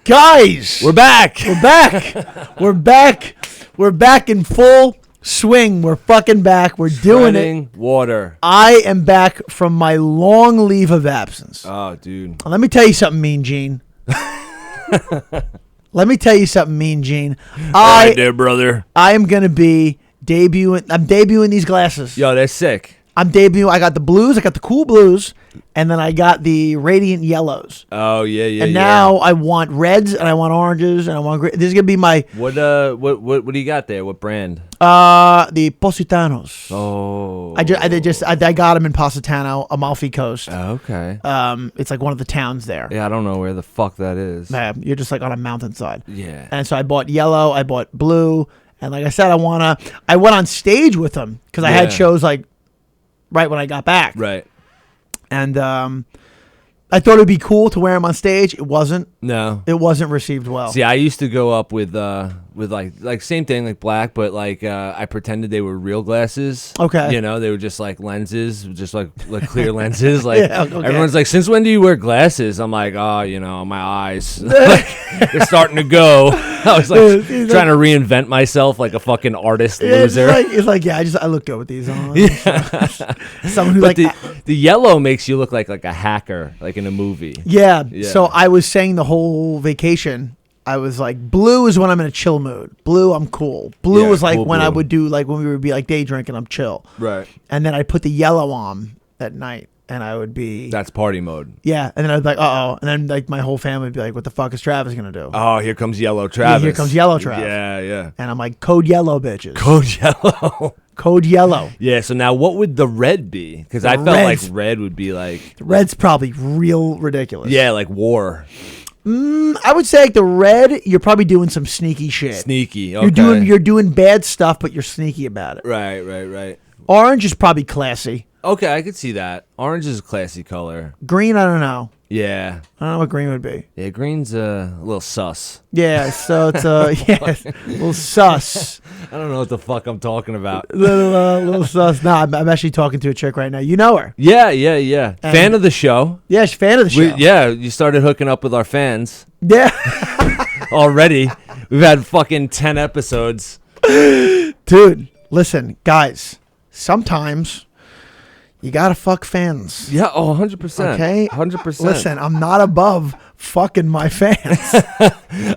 Guys, We're back. We're back. We're back. We're back in full swing. We're fucking back. We're doing Treading it. water. I am back from my long leave of absence. Oh, dude. Let me tell you something, Mean Gene. Let me tell you something, Mean Gene. All right there, brother. I am gonna be debuting. I'm debuting these glasses. Yo, they're sick. I'm debuting. I got the blues. I got the cool blues, and then I got the radiant yellows. Oh yeah. And now I want reds, and I want oranges, and I want. This is gonna be my What do you got there? What brand? the Positanos. Oh. I got them in Positano, Amalfi Coast. Okay. It's like one of the towns there. Yeah, I don't know where the fuck that is. You're just like on a mountainside. Yeah. And so I bought yellow, I bought blue, and like I said, I went on stage with them because I had shows like right when I got back. Right. And I thought it'd be cool to wear them on stage. It wasn't. No. It wasn't received well. See, I used to go up with like same thing, like black, but like I pretended they were real glasses. Okay. You know, they were just like lenses, just like clear lenses. Like Yeah, okay. everyone's like, since when do you wear glasses? I'm like, oh, you know, my eyes, like, they're starting to go. I was like trying to reinvent myself like a fucking artist loser. It's like yeah, I look good with these on. Yeah. Someone who But like the yellow makes you look like a hacker, like in a movie. yeah. Yeah. So I was saying the whole vacation, I was like, blue is when I'm in a chill mood. Blue, I'm cool. Blue Yeah, was like cool when I blue. would do like when we would be like day drinking, I'm chill. Right. And then I put the yellow on at night, and I would be That's party mode. yeah. And then I was like, and then like my whole family would be like, what the fuck is Travis gonna do? Oh, here comes Yellow Travis. here comes Yellow Travis. Yeah. And I'm like, code yellow, bitches. Code Yellow. Code yellow. Yeah, so now what would the red be? Because I felt red's- like red would be like, Red's probably real ridiculous. yeah, like war. I would say like the red, you're probably doing some sneaky shit. Sneaky. Okay. You're doing bad stuff, but you're sneaky about it. Right. Orange is probably classy. Okay, I could see that. Orange is a classy color. Green, I don't know. Yeah. I don't know what green would be. Yeah, green's a little sus. Yeah, so it's a little sus. I don't know what the fuck I'm talking about. Little sus. No, I'm actually talking to a chick right now. You know her. Yeah. Fan of the show. Yeah, she's a fan of the show. You started hooking up with our fans Yeah. already. We've had fucking 10 episodes. Dude, listen, guys, sometimes you gotta fuck fans. Yeah, 100%. Okay? 100%. Listen, I'm not above fucking my fans.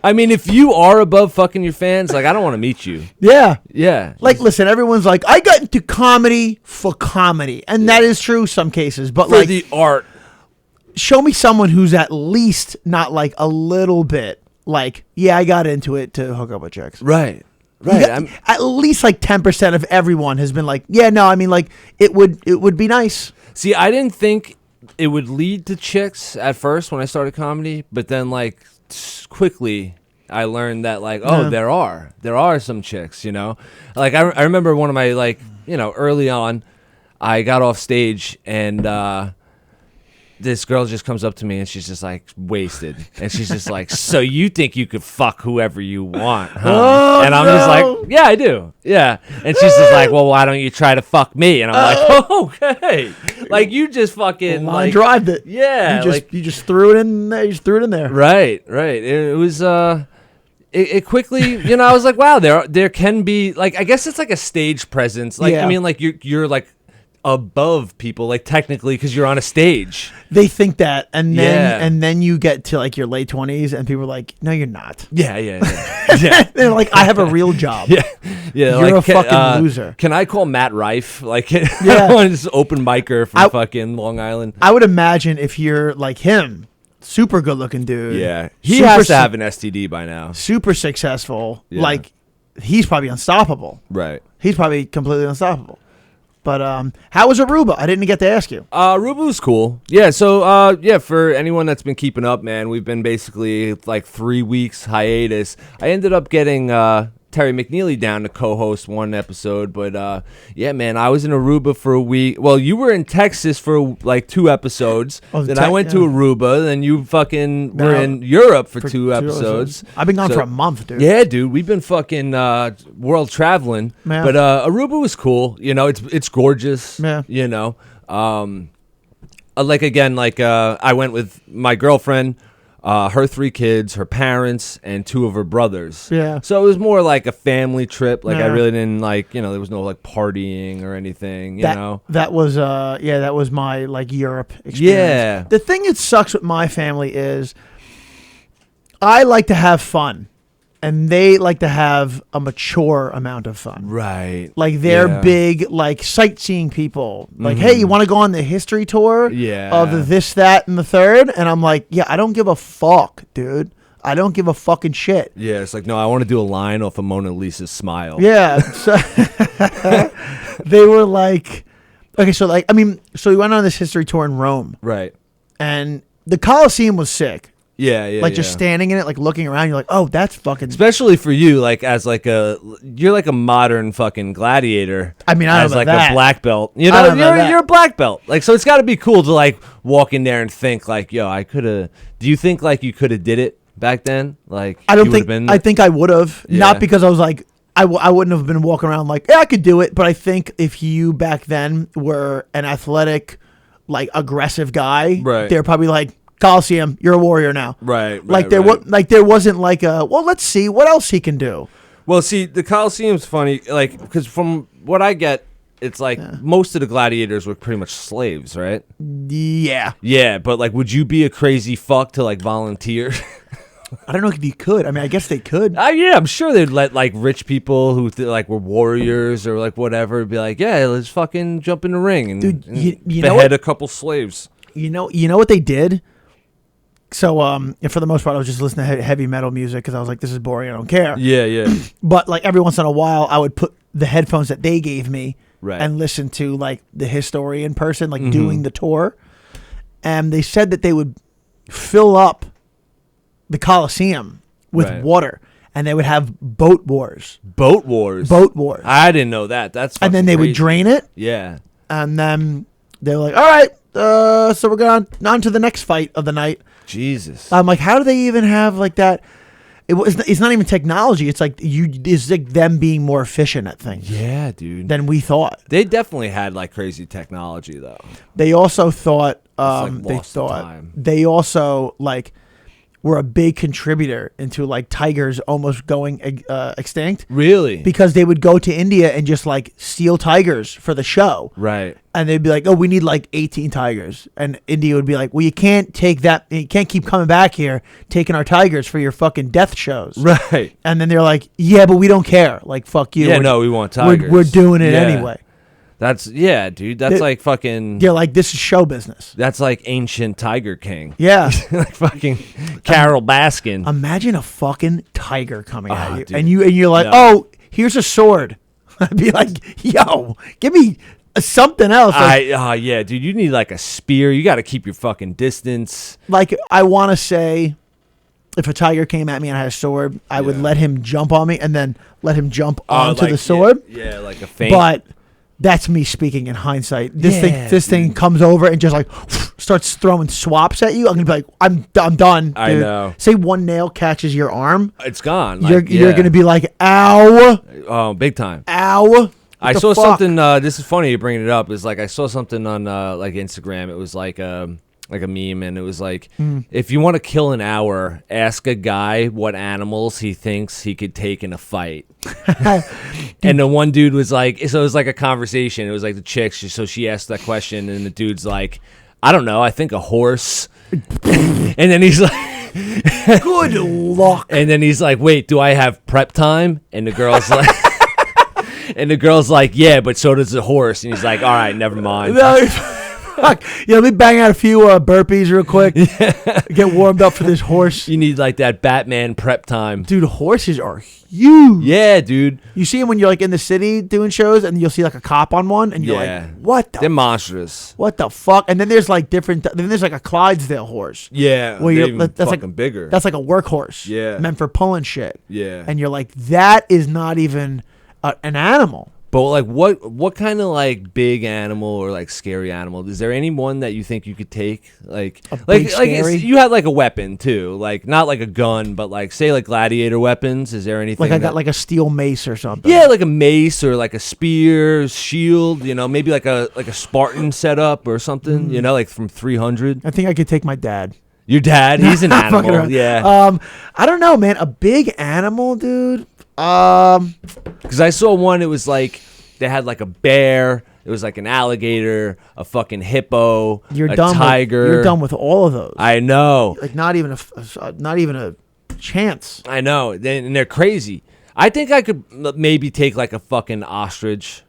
I mean, if you are above fucking your fans, like, I don't want to meet you. Yeah. Yeah. Like, listen, everyone's like, I got into comedy for comedy. And that is true some cases. But, for like, the art. show me someone who's at least not, like, a little bit like, yeah, I got into it to hook up with chicks. Right. You Right. got- at least, like, 10% of everyone has been like, yeah, no, I mean, like, it would be nice. See, I didn't think it would lead to chicks at first when I started comedy, but then, like, quickly I learned that, like, Yeah. there are some chicks, you know? Like, I remember one of my, like, you know, early on, I got off stage and, this girl just comes up to me and she's just like wasted. And she's just like, so you think you could fuck whoever you want, huh? Oh, and I'm no. just like, yeah, I do. Yeah. And she's just like, well, why don't you try to fuck me? And I'm like, oh, okay. Like, you just fucking I like, drive it. yeah. You just threw it in there. You just threw it in there. Right. It was, it quickly, you know, I was like, wow, there can be, like, I guess it's like a stage presence. Like, Yeah. I mean, like, you're like above people, like, technically, because you're on a stage. They think that, and Yeah. then you get to like your late 20s, and people are like, "No, you're not." Yeah. Yeah. They're like, "I have a real job." Yeah. You're like, a fucking loser. Can I call Matt Rife? Like, Yeah. I want this open micer from fucking Long Island. I would imagine if you're like him, super good looking dude. Yeah. He super has to have an STD by now. super successful. Yeah. Like, he's probably unstoppable. Right. He's probably completely unstoppable. But how was Aruba? I didn't get to ask you. Aruba was cool. Yeah, so for anyone that's been keeping up, man, we've been basically like 3 weeks hiatus. I ended up getting Terry McNeely down to co-host one episode, but yeah, man, I was in Aruba for a week. Well, you were in Texas for like 2 episodes. Oh, Then I went to Aruba. Then you fucking were in Europe for 2 episodes. I've been gone for a month, dude. Yeah, dude, we've been fucking world traveling. Yeah. But Aruba was cool. You know, it's gorgeous. Yeah. You know, like again, like I went with my girlfriend. her 3 kids, her parents, and 2 of her brothers. Yeah. So it was more like a family trip. Like I Yeah. really didn't like, there was no like partying or anything, That was that was my like Europe experience. Yeah. The thing that sucks with my family is I like to have fun and they like to have a mature amount of fun. Right. Like they're Yeah. big like sightseeing people. Like, hey, you want to go on the history tour Yeah. of the this, that, and the third? And I'm like, yeah, I don't give a fuck, dude. I don't give a fucking shit. Yeah, it's like, no, I want to do a line off of Mona Lisa's smile. Yeah. So they were like, okay, so like, I mean, so we went on this history tour in Rome, Right. and the Colosseum was sick. Yeah, Like just standing in it, like looking around, you're like, oh, that's fucking. Especially for you, like as like you're like a modern fucking gladiator. I mean, I don't as know like that. a black belt. You I know, don't know that. you're a black belt. Like, so it's got to be cool to like walk in there and think like, yo, I could have. Do you think like you could have did it back then? Like, I don't you think. would've been, I think I would have, Yeah. not because I was like, I wouldn't have been walking around like, yeah, I could do it. But I think if you back then were an athletic, like aggressive guy, Right. they're probably like, Colosseum, you're a warrior now. Right. Like there wasn't like a, well, let's see what else he can do. Well, see, the Colosseum's funny, like, because from what I get, it's like most of the gladiators were pretty much slaves, right? Yeah. Yeah, but like, would you be a crazy fuck to like volunteer? I don't know if you could. I mean, I guess they could. Yeah, I'm sure they'd let like rich people who like were warriors or like whatever be like, yeah, let's fucking jump in the ring and, Dude, and you know behead what? a couple slaves. You know what they did? So, for the most part, I was just listening to heavy metal music because I was like, this is boring. I don't care. Yeah, yeah. But like every once in a while, I would put the headphones that they gave me Right. and listen to like the historian person, like doing the tour. And they said that they would fill up the Colosseum with Right. water, and they would have boat wars. Boat wars. I didn't know that. That's And then they would crazy. drain it, Yeah. and then they're like, all right, so we're going on to the next fight of the night. Jesus. I'm like, how do they even have like that? It's not even technology. It's like it's like them being more efficient at things Yeah, dude. than we thought. They definitely had like crazy technology though. They also thought like lost to time. they also like were a big contributor into like tigers almost going extinct Really? because they would go to India and just like steal tigers for the show. Right. And they'd be like, oh, we need like 18 tigers. And India would be like, well, you can't take that. You can't keep coming back here taking our tigers for your fucking death shows. Right. And then they're like, yeah, but we don't care. Like, fuck you. Yeah, no, we want tigers. We're doing it Yeah. anyway. Dude. That's like fucking. You're like, this is show business. That's like ancient Tiger King. Yeah. Like fucking Carol Baskin. Imagine a fucking tiger coming at you. Dude. And you're like, No. oh, here's a sword. I'd be like, yo, give me something else. Yeah, dude, you need like a spear. You got to keep your fucking distance. Like, I want to say, if a tiger came at me and I had a sword, I would let him jump on me and then let him jump onto like, the sword. Yeah, like a feint. But that's me speaking in hindsight. This thing dude. comes over and just like starts throwing swaps at you. I'm gonna be like, I'm done. Dude. I know. Say one nail catches your arm, It's gone. you're gonna be like, ow, Oh, big time. ow. I the saw fuck? something. This is funny you bringing it up. Is like I saw something on like Instagram. It was like a meme, and it was like, if you want to kill an hour, ask a guy what animals he thinks he could take in a fight. And the one dude was like, so it was like a conversation. It was like the chick. So she asked that question, and the dude's like, I don't know. I think a horse. And then he's like, Good luck. and then he's like, wait, do I have prep time? And the girl's like. And the girl's like, yeah, but so does the horse. And he's like, all right, never mind. No, fuck. Yeah, let me bang out a few burpees real quick. Get warmed up for this horse. You need like that Batman prep time. Dude, horses are huge. Yeah, dude. You see them when you're like in the city doing shows, and you'll see like a cop on one, and you're Yeah. like, "What They're the monstrous. what the fuck?" And then there's like different. Then there's like a Clydesdale horse. Yeah, Where they're you're even that's fucking like bigger. That's like a workhorse. Yeah. meant for pulling shit. Yeah. And you're like, that is not even an animal. But like, what kind of like big animal or like scary animal? Is there any one that you think you could take? Like, big scary? you had like a weapon too, like not like a gun, but like say like gladiator weapons. Is there anything? Like I got like a steel mace or something. yeah, like a mace or like a spear, shield. You know, maybe like a Spartan setup or something. You know, like from 300. I think I could take my dad. Your dad, he's an Fucking animal. around. Yeah. I don't know, man. A big animal, dude. Because I saw one, it was like they had like a bear, it was like an alligator, a fucking hippo, You're a done. tiger. You're done with all of those. I know. Like not even a chance. I know. And they're crazy. I think I could maybe take like a fucking ostrich.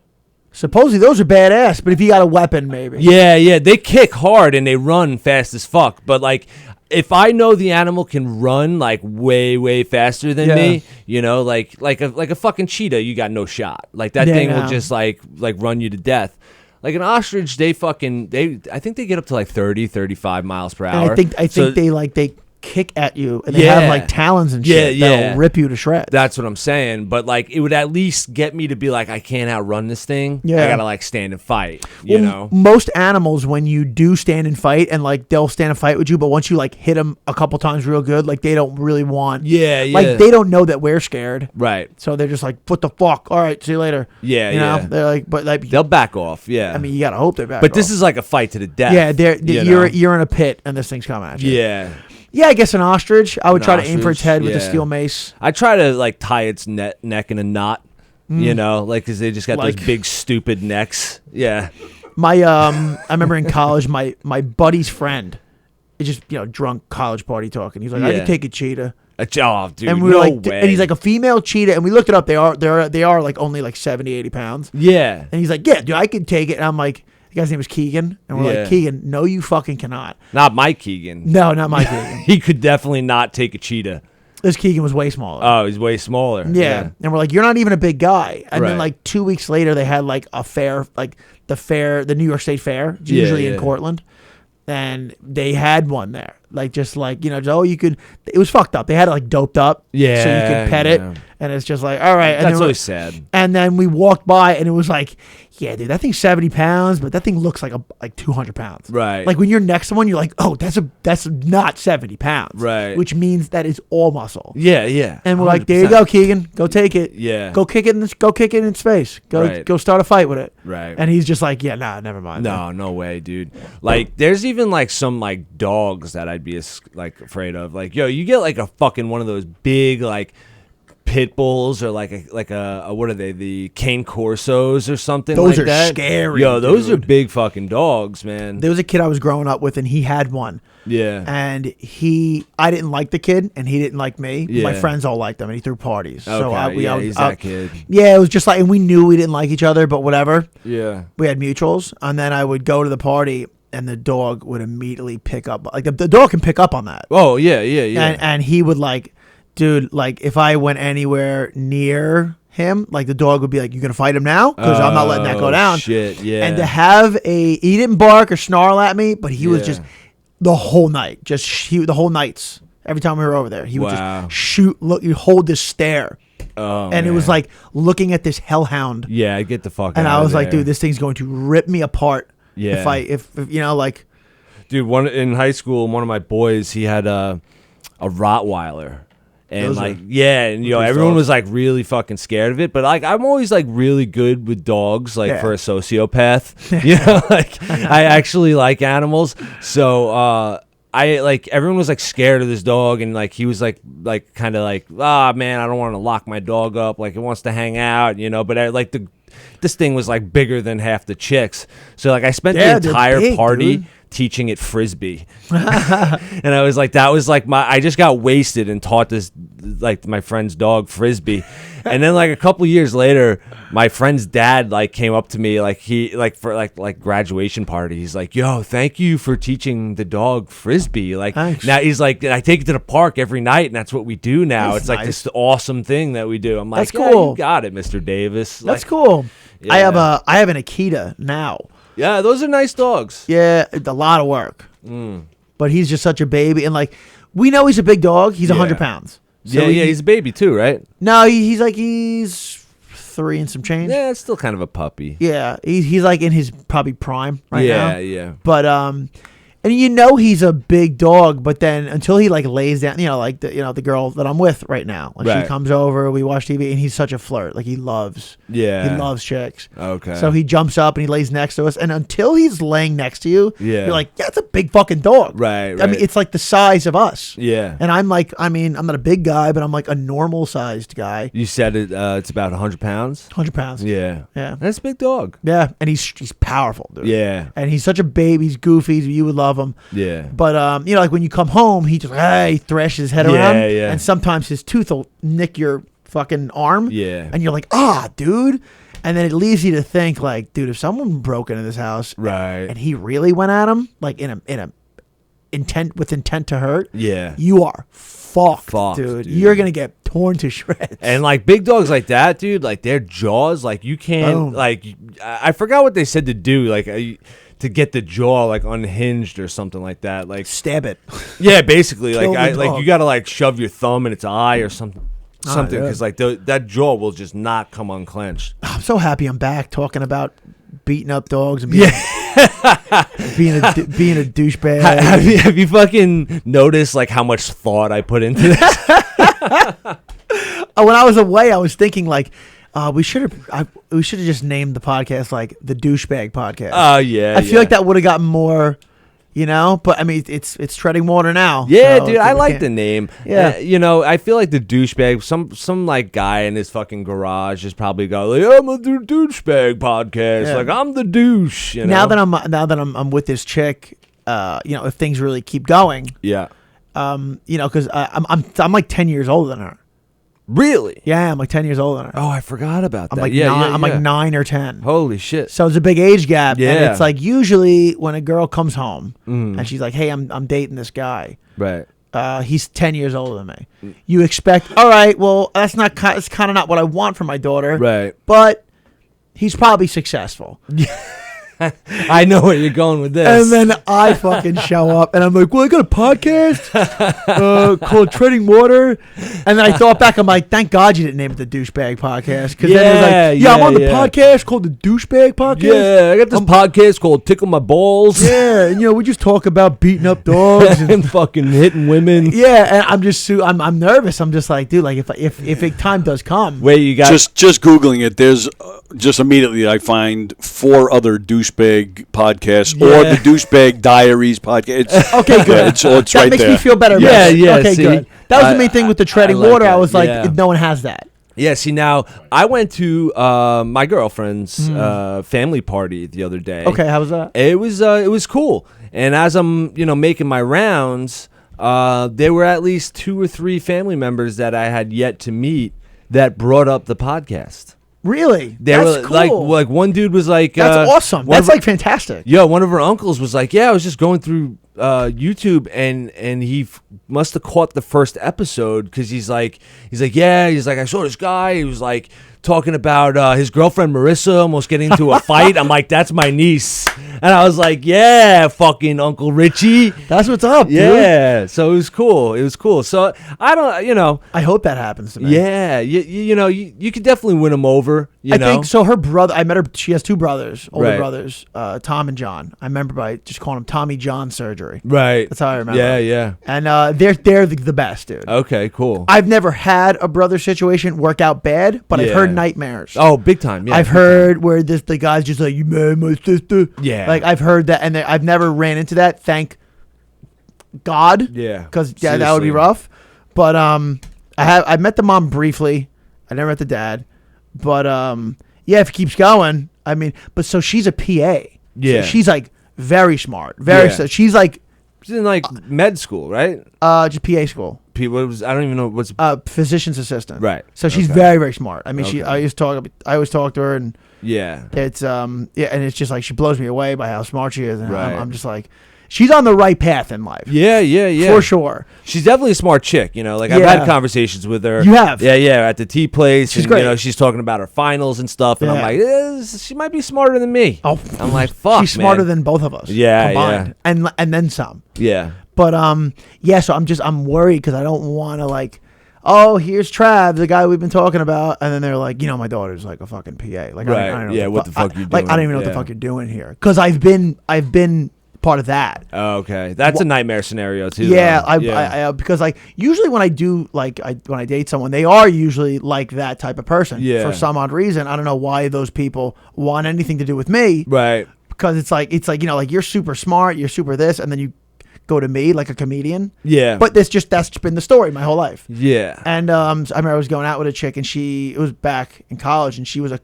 Supposedly those are badass, but if you got a weapon, maybe. Yeah. They kick hard and they run fast as fuck. But like, if I know the animal can run like way faster than me, you know, like a fucking cheetah, you got no shot. Like that thing will just like run you to death. Like an ostrich, I think they get up to like 30, 35 miles per hour. And I think they kick at you and they have like talons and shit that'll rip you to shreds. That's what I'm saying. But like it would at least get me to be like, I can't outrun this thing. Yeah. I gotta like stand and fight. You know? Most animals, when you do stand and fight, and like they'll stand and fight with you, but once you like hit them a couple times real good, like they don't really want. Yeah. Like they don't know that we're scared. Right. So they're just like, what the fuck? All right, see you later. Yeah. You know? They're like, but like they'll back off. Yeah. I mean, you gotta hope they're back. But this is like a fight to the death. Yeah. You're in a pit and this thing's coming at you. Yeah. Yeah, I guess an ostrich. I would try to aim for its head with a yeah. steel mace. I try to like tie its neck in a knot, you know, like because they just got those Like- big stupid necks. Yeah. My I remember in college, my buddy's friend, it's just drunk college party talking. He's like, I Yeah. could take a cheetah, Oh, dude, and we were no like, way. and he's like a female cheetah, and we looked it up. They are like only like 70, 80 pounds, yeah. and he's like, yeah, dude, I could take it. And I'm like, the guy's name is Keegan, and we're Yeah. like, Keegan, no, you fucking cannot. Not Mike Keegan. No, not my Keegan. He could definitely not take a cheetah. This Keegan was way smaller. Oh, he's way smaller. Yeah. And we're like, you're not even a big guy. And then Right. like 2 weeks later, they had like a fair, like the New York State Fair, it's usually in Cortland. And they had one there. Like, just like, you could, it was fucked up. They had it like doped up. Yeah, So you could pet it. yeah. And it's just like, all right. And That's then always sad. And then we walked by and it was like, yeah, dude, that thing's 70 pounds, but that thing looks like 200 pounds. Right. Like when you're next to one, you're like, oh, that's not 70 pounds. Right. Which means that is all muscle. Yeah. And we're like, there you go, Keegan. Go take it. Yeah. Go kick it in space. Go start a fight with it. Right. And he's just like, yeah, nah, never mind. No way, dude. Like, there's even like some like dogs that I'd be like afraid of. Like, yo, you get like a fucking one of those big like pit bulls or like a what are they? The cane corsos or something. Those like are that. scary, Yo, those dude. are big fucking dogs, man. There was a kid I was growing up with, and he had one. Yeah. And I didn't like the kid, and he didn't like me. Yeah. My friends all liked him, and he threw parties. So Okay, he's that kid. Yeah, it was just like, and we knew we didn't like each other, but whatever. Yeah. We had mutuals, and then I would go to the party, and the dog would immediately pick up. Like the dog can pick up on that. Oh yeah. And he would like, dude, like if I went anywhere near him, like the dog would be like, "You gonna fight him now? Because I'm not letting that go down." Shit. Yeah. And to have he didn't bark or snarl at me, but he was just the whole night, the whole nights. Every time we were over there, he would just you hold this stare. Oh, and it was like looking at this hellhound. Yeah, get the fuck out. And I was like, there. dude, this thing's going to rip me apart. Yeah. If like. Dude, in high school, one of my boys, he had a Rottweiler. And everyone was like really fucking scared of it. But like, I'm always like really good with dogs, like for a sociopath. You know, like I actually like animals. So I like everyone was like scared of this dog, and like he was like kind of like, man, I don't want to lock my dog up. Like it wants to hang out, you know. But this thing was like bigger than half the chicks. So like I spent the entire party. Dude. Teaching it frisbee. And I was like, that was like I just got wasted and taught this like my friend's dog frisbee. And then like a couple years later, my friend's dad like came up to me, like he like for like graduation party, he's like, yo, thank you for teaching the dog frisbee. Like Thanks. now he's like, I take it to the park every night, and that's what we do now. That's it's like nice. this awesome thing that we do. I'm like, That's cool. You got it, Mr. Davis. That's Like, cool. Yeah. I have an Akita now. Yeah, those are nice dogs. Yeah, it's a lot of work. But he's just such a baby, and like we know he's a big dog. He's 100 pounds. So He's a baby too, right? No, he's 3 and some change. Yeah, it's still kind of a puppy. Yeah, he's like in his probably prime right now. Yeah. But And he's a big dog, but then until he like lays down, like the girl that I'm with right now, like Right. she comes over, we watch TV, and he's such a flirt. Like he loves chicks. Okay. So he jumps up and he lays next to us, and until he's laying next to you, Yeah. you're like, yeah, it's a big fucking dog. Right. I mean, it's like the size of us. Yeah. And I'm like, I'm not a big guy, but I'm like a normal sized guy. You said it's about 100 pounds? 100 pounds. Yeah. Yeah. That's a big dog. Yeah. And he's powerful, dude. Yeah. And he's such a baby. He's goofy. You would love him. Yeah. But like when you come home, he just he thrashes his head around, yeah. and sometimes his tooth will nick your fucking arm, and you're like, dude, and then it leaves you to think like, dude, if someone broke into this house, right, and he really went at him like in a intent to hurt, yeah, you are fucked, dude. You're gonna get torn to shreds. And like big dogs like that, dude, like their jaws, like you can't, like I forgot what they said to do, like. To get the jaw like unhinged or something like that, like stab it. Yeah, basically, like dog. you gotta like shove your thumb in its eye or something, because like that jaw will just not come unclenched. I'm so happy I'm back talking about beating up dogs and being being a douchebag. Have you fucking noticed like how much thought I put into this? When I was away, I was thinking like. We should have just named the podcast like the Douchebag Podcast. Oh yeah, I feel like that would have gotten more, But I mean, it's treading water now. Yeah, so dude, I like the name. Yeah, I feel like the Douchebag. Some like guy in his fucking garage is probably going like, I'm a Douchebag Podcast. Yeah. Like I'm the douche. Now that I'm with this chick, if things really keep going, yeah, because I'm like 10 years older than her. Really? Yeah, I'm like 10 years older than her. Oh, I forgot about that. I'm like 9 or 10. Holy shit. So it's a big age gap. Yeah. And it's like usually when a girl comes home and she's like, hey, I'm dating this guy. Right. He's 10 years older than me. You expect, all right, well, it's kind of not what I want for my daughter. Right. But he's probably successful. I know where you're going with this. And then I fucking show up and I'm like, well, I got a podcast called Treading Water. And then I thought back, I'm like, thank God you didn't name it the Douchebag Podcast. Because then it was like, I'm on the podcast called the Douchebag Podcast. Yeah, I got this podcast called Tickle My Balls. Yeah, and we just talk about beating up dogs and fucking hitting women. Yeah, and I'm just I'm nervous. I'm just like, dude, like if a time does come. Wait, you got just Googling it. There's just immediately I find 4 other douchebag podcasts or the Douchebag Diaries podcast. Okay, good. It's that right makes there. me feel better. Yeah, yeah. Okay, see, good. That was the main thing with the Treading Water. that. I was like, no one has that. Yeah, see, now I went to my girlfriend's family party the other day. Okay, how was that? It was cool. And as I'm making my rounds, there were at least 2 or 3 family members that I had yet to meet that brought up the podcast. Really? That's cool. Like one dude was like, that's awesome. That's like fantastic. Yeah, one of her uncles was like, yeah, I was just going through YouTube and he must have caught the first episode because he's like I saw this guy. He was like talking about his girlfriend Marissa almost getting into a fight. I'm like, that's my niece, and I was like, yeah, fucking Uncle Richie. That's what's up, dude. Yeah, so it was cool. So I don't, I hope that happens to me. Yeah, you could definitely win him over. I think so. Her brother, I met her. She has 2 brothers, older Right. brothers, Tom and John. I remember by just calling them Tommy John surgery. Right. That's how I remember. Yeah. And they're the best, dude. Okay, cool. I've never had a brother situation work out bad, but I've heard nightmares. Oh, big time. Yeah, I've heard where the guy's just like, you married my sister. Yeah. Like I've heard that, and I've never ran into that. Thank God. Yeah. Because that would be rough. But I met the mom briefly. I never met the dad. But if it keeps going, I mean, but so she's a PA. Yeah. So she's like very smart. Very. Yeah. She's like She's in like med school, right? just PA school. I don't even know what's Physician's assistant. right. So she's Okay. very, very smart. I mean, Okay. I always talk to her, and Yeah. it's and it's just like she blows me away by how smart she is, and Right. I'm just like, she's on the right path in life. Yeah. For sure. She's definitely a smart chick, Like I've Yeah. had conversations with her. You have? Yeah, at the tea place. She's and, great. She's talking about her finals and stuff, and I'm Yeah. like, she might be smarter than me. Oh, I'm like, fuck, she's smarter man. than both of us. Yeah, combined. And then some. Yeah. But so I'm worried because I don't want to like, oh, here's Trav, the guy we've been talking about, and then they're like, my daughter's like a fucking PA. Like, Right. I don't know Yeah, what the fuck you Like, I don't doing? even know what the Yeah. fuck you're doing here. Because I've been part of that. Oh, okay, that's a nightmare scenario too. Yeah, though. I because like usually when I do like when I date someone, they are usually like that type of person. Yeah. For some odd reason, I don't know why those people want anything to do with me. Right. Because it's like like you're super smart, you're super this, and then you go to me like a comedian. Yeah. But that's been the story my whole life. Yeah. And I remember I was going out with a chick, and it was back in college, and she was a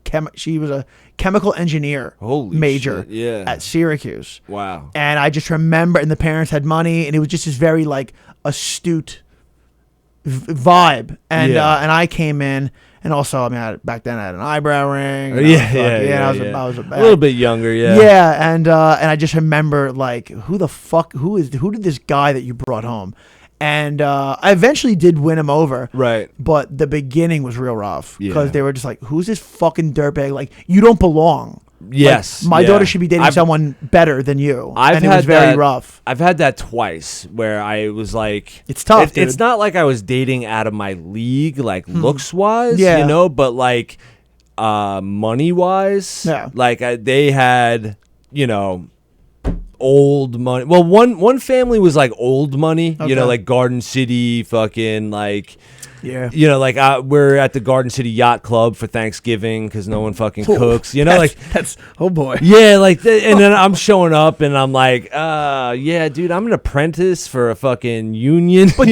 chemical engineer Holy major shit, yeah. at Syracuse. Wow. And I just remember, and the parents had money, and it was just this very like astute vibe. And and I came in, and also I mean back then I had an eyebrow ring. I was a little bit younger. Yeah. Yeah, and I just remember like who did this guy that you brought home, and I eventually did win him over. Right. But the beginning was real rough because Yeah. they were just like, who's this fucking dirtbag? Like you don't belong. Yes. Like, my yeah. daughter should be dating someone better than you. I've and had it was very that, rough. I've had that twice where I was like, It's tough, dude. It's not like I was dating out of my league, like looks wise, Yeah. you know, but like money wise, Yeah. like they had, you know, old money. Well, one family was like old money, you know, Okay. like Garden City, fucking like. Yeah. You know, like we're at the Garden City Yacht Club for Thanksgiving because no one fucking cooks. You know, that's oh boy. yeah, like, and then I'm showing up and I'm like, yeah, dude, I'm an apprentice for a fucking union. But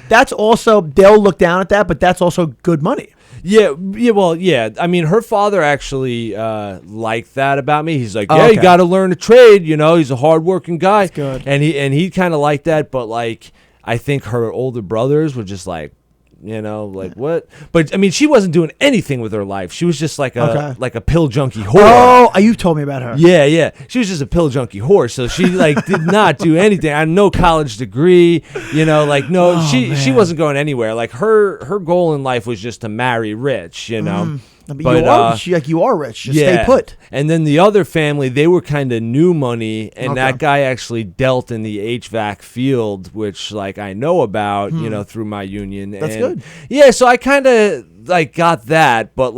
that's also, they'll look down at that, but that's also good money. Yeah, well, yeah. I mean, her father actually liked that about me. He's like, Oh, yeah, okay. you got to learn a trade. You know, he's a hardworking guy. That's good. And he kind of liked that, but like, I think her older brothers were just like, you know, like what? But I mean, she wasn't doing anything with her life. She was just like a pill junkie whore. Oh, you've told me about her. Yeah. She was just a pill junkie whore. So she like did not do anything. I had no college degree, you know, like no, she wasn't going anywhere. Like her goal in life was just to marry rich, you know. But you are rich. Just stay put. And then the other family, they were kind of new money, and that guy actually dealt in the HVAC field, which like I know about, you know, through my union. That's good. Yeah, so I kind of like got that, but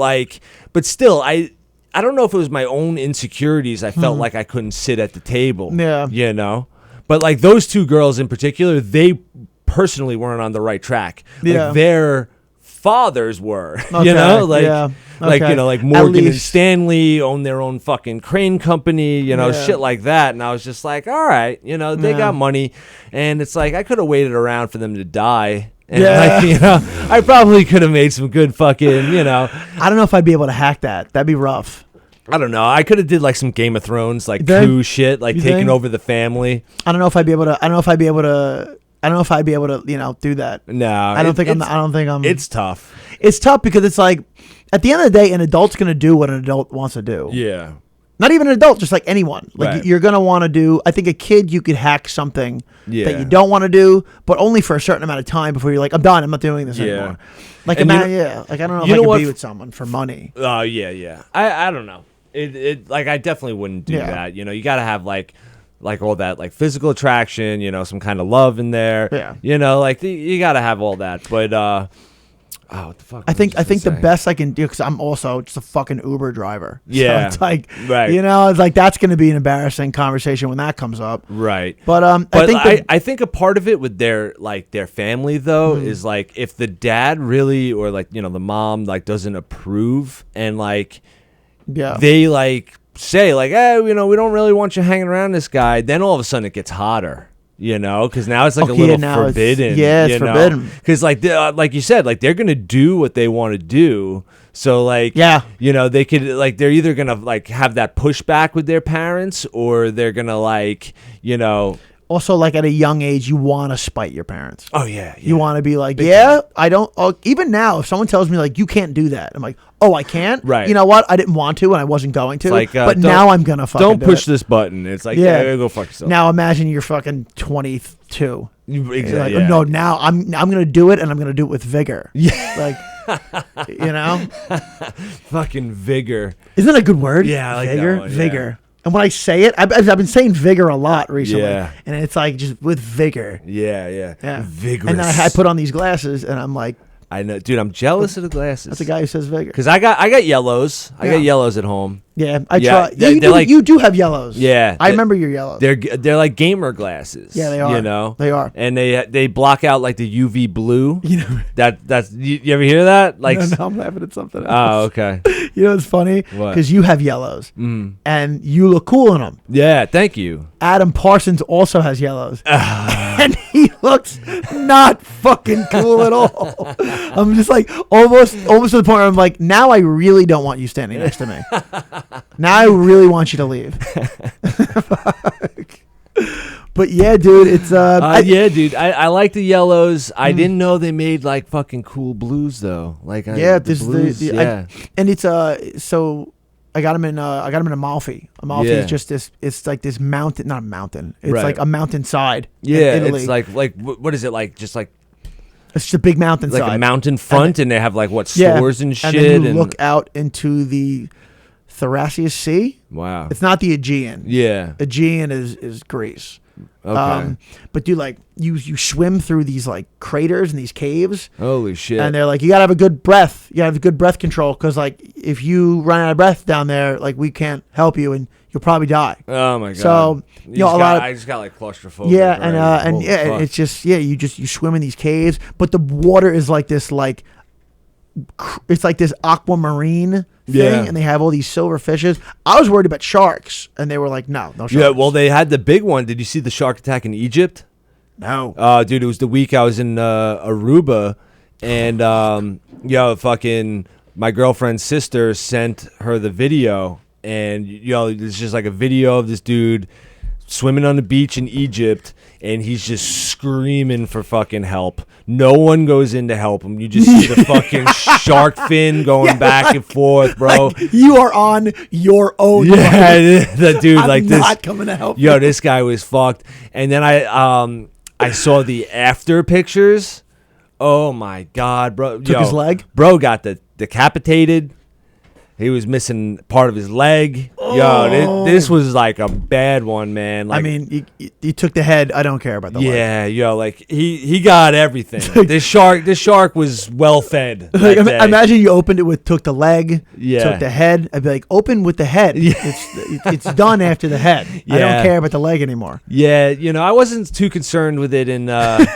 still, I don't know if it was my own insecurities. I felt like I couldn't sit at the table. Yeah. You know, but like those two girls in particular, they personally weren't on the right track. Yeah. Like their fathers were, Okay, you know, like. yeah. Like, Okay. you know, like At Morgan and least. Stanley own their own fucking crane company, you know, Yeah. shit like that. And I was just like, all right, you know, they got money. And it's like, I could have waited around for them to die. And like, you know, I probably could have made some good fucking, you know. I don't know if I'd be able to hack that. That'd be rough. I don't know. I could have did like some Game of Thrones, like Then- coup shit, like you taking think? over the family. I don't know if I'd be able to, you know, do that. No. I don't think I'm. It's tough. It's tough because it's like, at the end of the day, an adult's gonna do what an adult wants to do. Yeah. Not even an adult, just like anyone. Like Right. you're gonna want to do. I think a kid, you could hack something Yeah. that you don't want to do, but only for a certain amount of time before you're like, I'm done. I'm not doing this Yeah. anymore. Like And like I don't know if you I know could what? be with someone for money. Oh, yeah. I don't know. It like, I definitely wouldn't do Yeah. that. You know, you got to have like all that like physical attraction, you know, some kind of love in there. Yeah. You know, like you got to have all that. But what the fuck? I think the best I can do, because I'm also just a fucking Uber driver. Yeah. So it's like, Right. you know, it's like that's going to be an embarrassing conversation when that comes up. Right. But I think a part of it with their family though is like if the dad really, or like, you know, the mom like doesn't approve, and like yeah, they like say like, hey, you know, we don't really want you hanging around this guy, then all of a sudden it gets hotter. You know, because now it's like Okay, a little now it's- forbidden. it's forbidden. Because like you said, like they're gonna do what they want to do. So like, Yeah. you know, they could like they're either gonna like have that pushback with their parents, or they're gonna like, you know. Also, like at a young age, you want to spite your parents. Oh yeah. You want to be like, Big yeah, I don't. Even now, if someone tells me like, you can't do that, I'm like, oh, I can't. Right. You know what? I didn't want to, and I wasn't going to. It's like, but don't- now I'm gonna fucking Don't do push it. this button. It's like, Yeah. yeah, go fuck yourself. Now imagine you're fucking 22. Exactly. Like, Yeah. no, now I'm gonna do it, and I'm gonna do it with vigor. Yeah. Like, you know, Fucking vigor. isn't that a good word? Yeah, I like that vigor, one, yeah. vigor. And when I say it, I've been saying vigor a lot recently, Yeah. and it's like just with vigor. Yeah. Yeah, Vigorous. And then I put on these glasses, and I'm like, I know, dude. I'm jealous of the glasses. That's a guy who says vigor. Because I got yellows. I got yellows at home. Yeah, I Yeah, try. they're like- You do have yellows. Yeah, I remember your yellows. They're like gamer glasses. Yeah, they are. You know, They are. and they block out like the UV blue. You know, That's you ever hear that? Like, no, I'm laughing at something else. oh, okay. You know, it's funny What? because you have yellows Mm. and you look cool in them. Yeah, thank you. Adam Parsons also has yellows, and he looks not fucking cool at all. I'm just like almost to the point where I'm like, now I really don't want you standing next to me. Now I really want you to leave. But yeah, dude, it's yeah, dude. I like the yellows. I Mm. didn't know they made like fucking cool blues though. Like yeah, the this blues, the yeah. and it's so I got him in Amalfi. Amalfi Yeah. is just this. It's like this mountain, not a mountain. It's Right. like a mountainside. Yeah, in Italy. it's like what is it like? Just like It's just a big mountainside. a mountain front, and they have like what Yeah. stores and shit. And then you look out into the Thracias Sea. wow. It's not the Aegean. Yeah. Aegean is Greece. Okay. But dude, like you swim through these like craters and these caves, Holy shit. and they're like, you gotta have a good breath. You gotta have good breath control, because like if you run out of breath down there, like we can't help you, and you'll probably die. Oh my god. So You a lot of I just got like claustrophobic. yeah, right? and Holy yeah, fuck. it's just you swim in these caves, but the water is like this it's like this aquamarine thing, Yeah. and they have all these silver fishes. I was worried about sharks, and they were like, no sharks. Yeah, well, they had the big one. Did you see the shark attack in Egypt? no. Dude, it was the week I was in Aruba, and fucking my girlfriend's sister sent her the video, and it's just like a video of this dude swimming on the beach in Egypt, and he's just screaming for fucking help. No one goes in to help him. You just see the fucking shark fin going back and forth, bro. Like, you are on your own. Yeah, the dude I'm like this. not coming to help. Yo, you. this guy was fucked. And then I saw the after pictures. Oh my god, bro! Took his leg? Bro got decapitated. He was missing part of his leg. Yo, this was like a bad one, man. Like, I mean, you took the head. I don't care about the leg. yeah, like he got everything. this shark was well fed. Like, imagine you opened it took the leg, Yeah. took the head. I'd be like, open with the head. Yeah. It's done after the head. I Yeah. don't care about the leg anymore. Yeah, I wasn't too concerned with it in Aruba,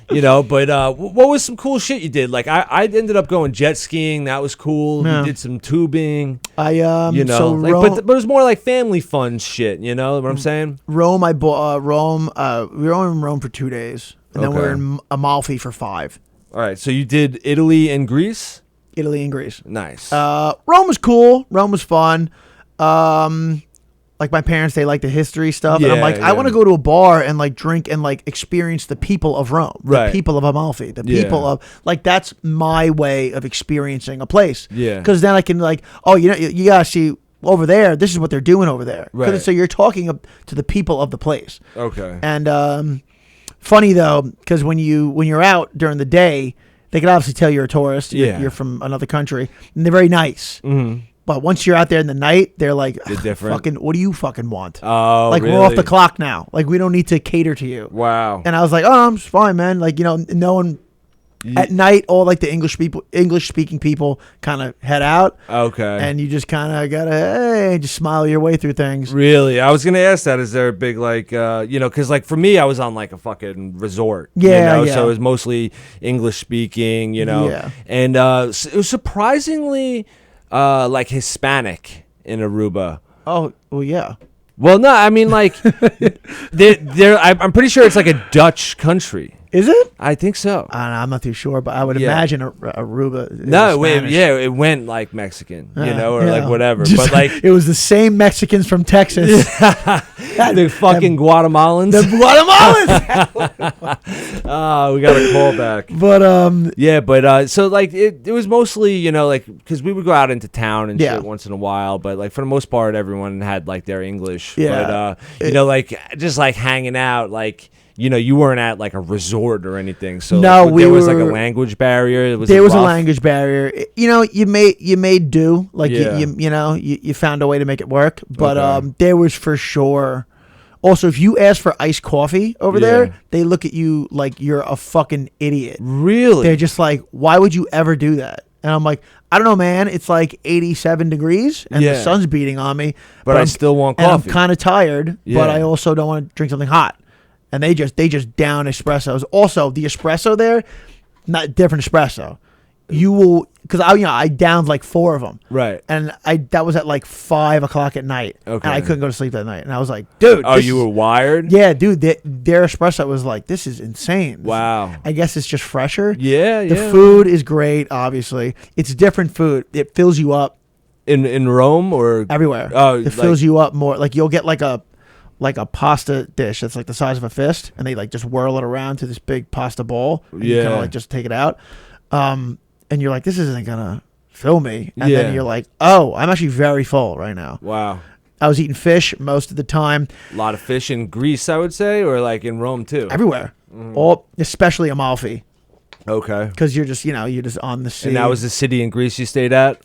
but what was some cool shit you did? Like I ended up going jet skiing. That was cool. Yeah. You did some tubing. I So like, Rome, but it was more like family fun shit. You know what I'm saying? Rome. I bought Rome. We were in Rome for 2 days, and then we were Okay. in Amalfi for 5. All right. So you did Italy and Greece. Italy and Greece. Nice. Rome was cool. Rome was fun. Like my parents, they like the history stuff, and I'm Yeah, like, I yeah. want to go to a bar and like drink and like experience the people of Rome, Right. the people of Amalfi, the Yeah. people of like that's my way of experiencing a place. Yeah. because then I can like, oh, you gotta see over there. This is what they're doing over there. 'Cause Right. So you're talking to the people of the place. okay. And funny though, because when you're out during the day, they can obviously tell you're a tourist. Yeah. You're from another country, and they're very nice. Mm-hmm. But once you're out there in the night, they're like, They're different. fucking, what do you fucking want? Oh, Like, really? we're off the clock now. Like, we don't need to cater to you. Wow. And I was like, oh, I'm just fine, man. Like, no one, at night, all like the English speaking people kind of head out. Okay. And you just kind of got to, just smile your way through things. Really? I was going to ask that. Is there a big, like, because, like, for me, I was on, like, a fucking resort. Yeah, yeah. So it was mostly English speaking, Yeah. And it was surprisingly, like, Hispanic in Aruba. Oh, well, yeah. Well, no, I mean, like, I'm pretty sure it's like a Dutch country. Is it? I think so. I'm not too sure, but I would Yeah. imagine Aruba. Is No, Spanish. it went like Mexican, or Yeah. like whatever. Just- But like it was the same Mexicans from Texas. the fucking Guatemalans. The Guatemalans. We got a call back. But Yeah, but so like it was mostly like because we would go out into town and Yeah. shit once in a while, but like for the most part everyone had like their English. Yeah. But like just like hanging out like. You weren't at like a resort or anything, so No, like, we there was like a were- language barrier. there was a rough? language barrier. You made do. Like Yeah. you found a way to make it work. But Okay. there was for sure Also, if you ask for iced coffee over Yeah. there, they look at you like you're a fucking idiot. Really? They're just like, why would you ever do that? And I'm like, I don't know, man. It's like 87 degrees and the Yeah. sun's beating on me. But I still want and coffee. I'm kind of tired, Yeah. but I also don't want to drink something hot. And they just down espressos. Also, the espresso there, not different espresso. You will, because I downed like 4 of them. Right. And that was at like 5 o'clock at night. Okay. And I couldn't go to sleep that night. And I was like, dude. Oh, this you is- were wired? Yeah, dude. Their espresso was like, this is insane. Wow. I guess it's just fresher. Yeah, The yeah. food is great, obviously. It's different food. It fills you up In Rome or everywhere. Oh, it fills you up more. Like you'll get like a pasta dish that's like the size of a fist, and they like just whirl it around to this big pasta bowl. And you kind Yeah. of like just take it out. And you're like, this isn't gonna fill me. And Yeah. then you're like, oh, I'm actually very full right now. Wow. I was eating fish most of the time, A lot of fish in Greece, I would say, or like in Rome too. everywhere. Mm. All, especially Amalfi, Okay. because you're just on the sea. And that was the city in Greece you stayed at?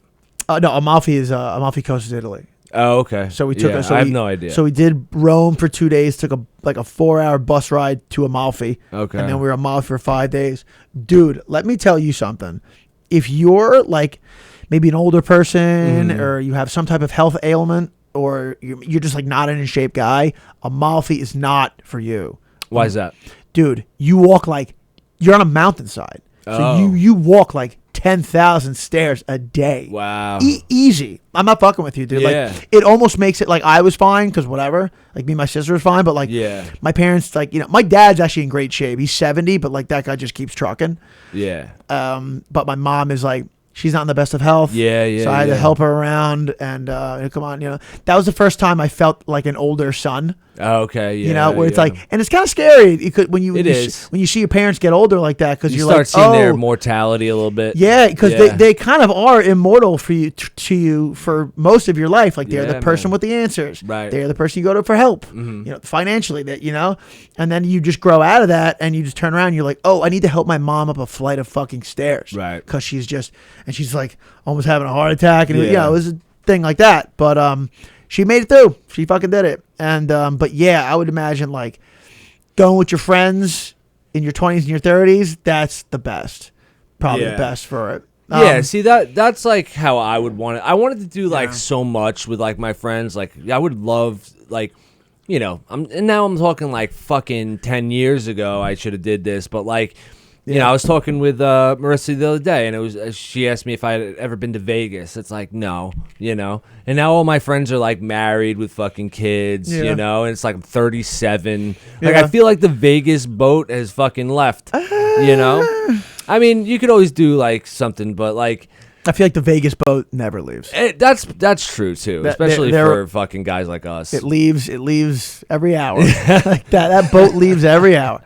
no, Amalfi is Amalfi Coast is Italy. Oh, okay. So we took. I have no idea. So we did Rome for 2 days. Took a 4-hour bus ride to Amalfi. Okay. And then we were in Amalfi for 5 days. Dude, let me tell you something. If you're like maybe an older person Mm-hmm. or you have some type of health ailment or you're just like not an in shape guy, Amalfi is not for you. Why is that? Dude, you walk like you're on a mountainside. So Oh. you walk like 10,000 stairs a day. Wow. Easy. I'm not fucking with you, dude. Yeah. Like, it almost makes it like I was fine because whatever. Like me and my sister was fine, but like Yeah. my parents, like, my dad's actually in great shape. He's 70, but like that guy just keeps trucking. Yeah. But my mom is like, she's not in the best of health. Yeah, yeah, So I had to yeah. help her around and come on, that was the first time I felt like an older son. Oh, okay. Yeah. Where it's yeah. like, and it's kind of scary. You could when you It is. when you see your parents get older like that because you you're start like, seeing oh, their mortality a little bit. yeah, because Yeah. they kind of are immortal for you to you for most of your life. Like they're Yeah, the person man. with the answers. Right. They're the person you go to for help. Financially, and then you just grow out of that and you just turn around. And you're like, oh, I need to help my mom up a flight of fucking stairs. Right. Because she's like almost having a heart attack and Yeah. it was a thing like that. But she made it through. She fucking did it. And but yeah, I would imagine like going with your friends in your 20s and your 30s. That's the best. Probably Yeah. the best for it. Yeah, see that's like how I would want it. I wanted to do like Yeah. so much with like my friends. Like I would love like now I'm talking like fucking 10 years ago I should have did this, but like I was talking with Marissa the other day, and it was she asked me if I had ever been to Vegas. It's like no, and now all my friends are like married with fucking kids, Yeah. and it's like I'm 37. Like Yeah. I feel like the Vegas boat has fucking left, I mean, you could always do like something, but like I feel like the Vegas boat never leaves. that's true too, especially they're- for fucking guys like us. It leaves every hour. Like that boat leaves every hour.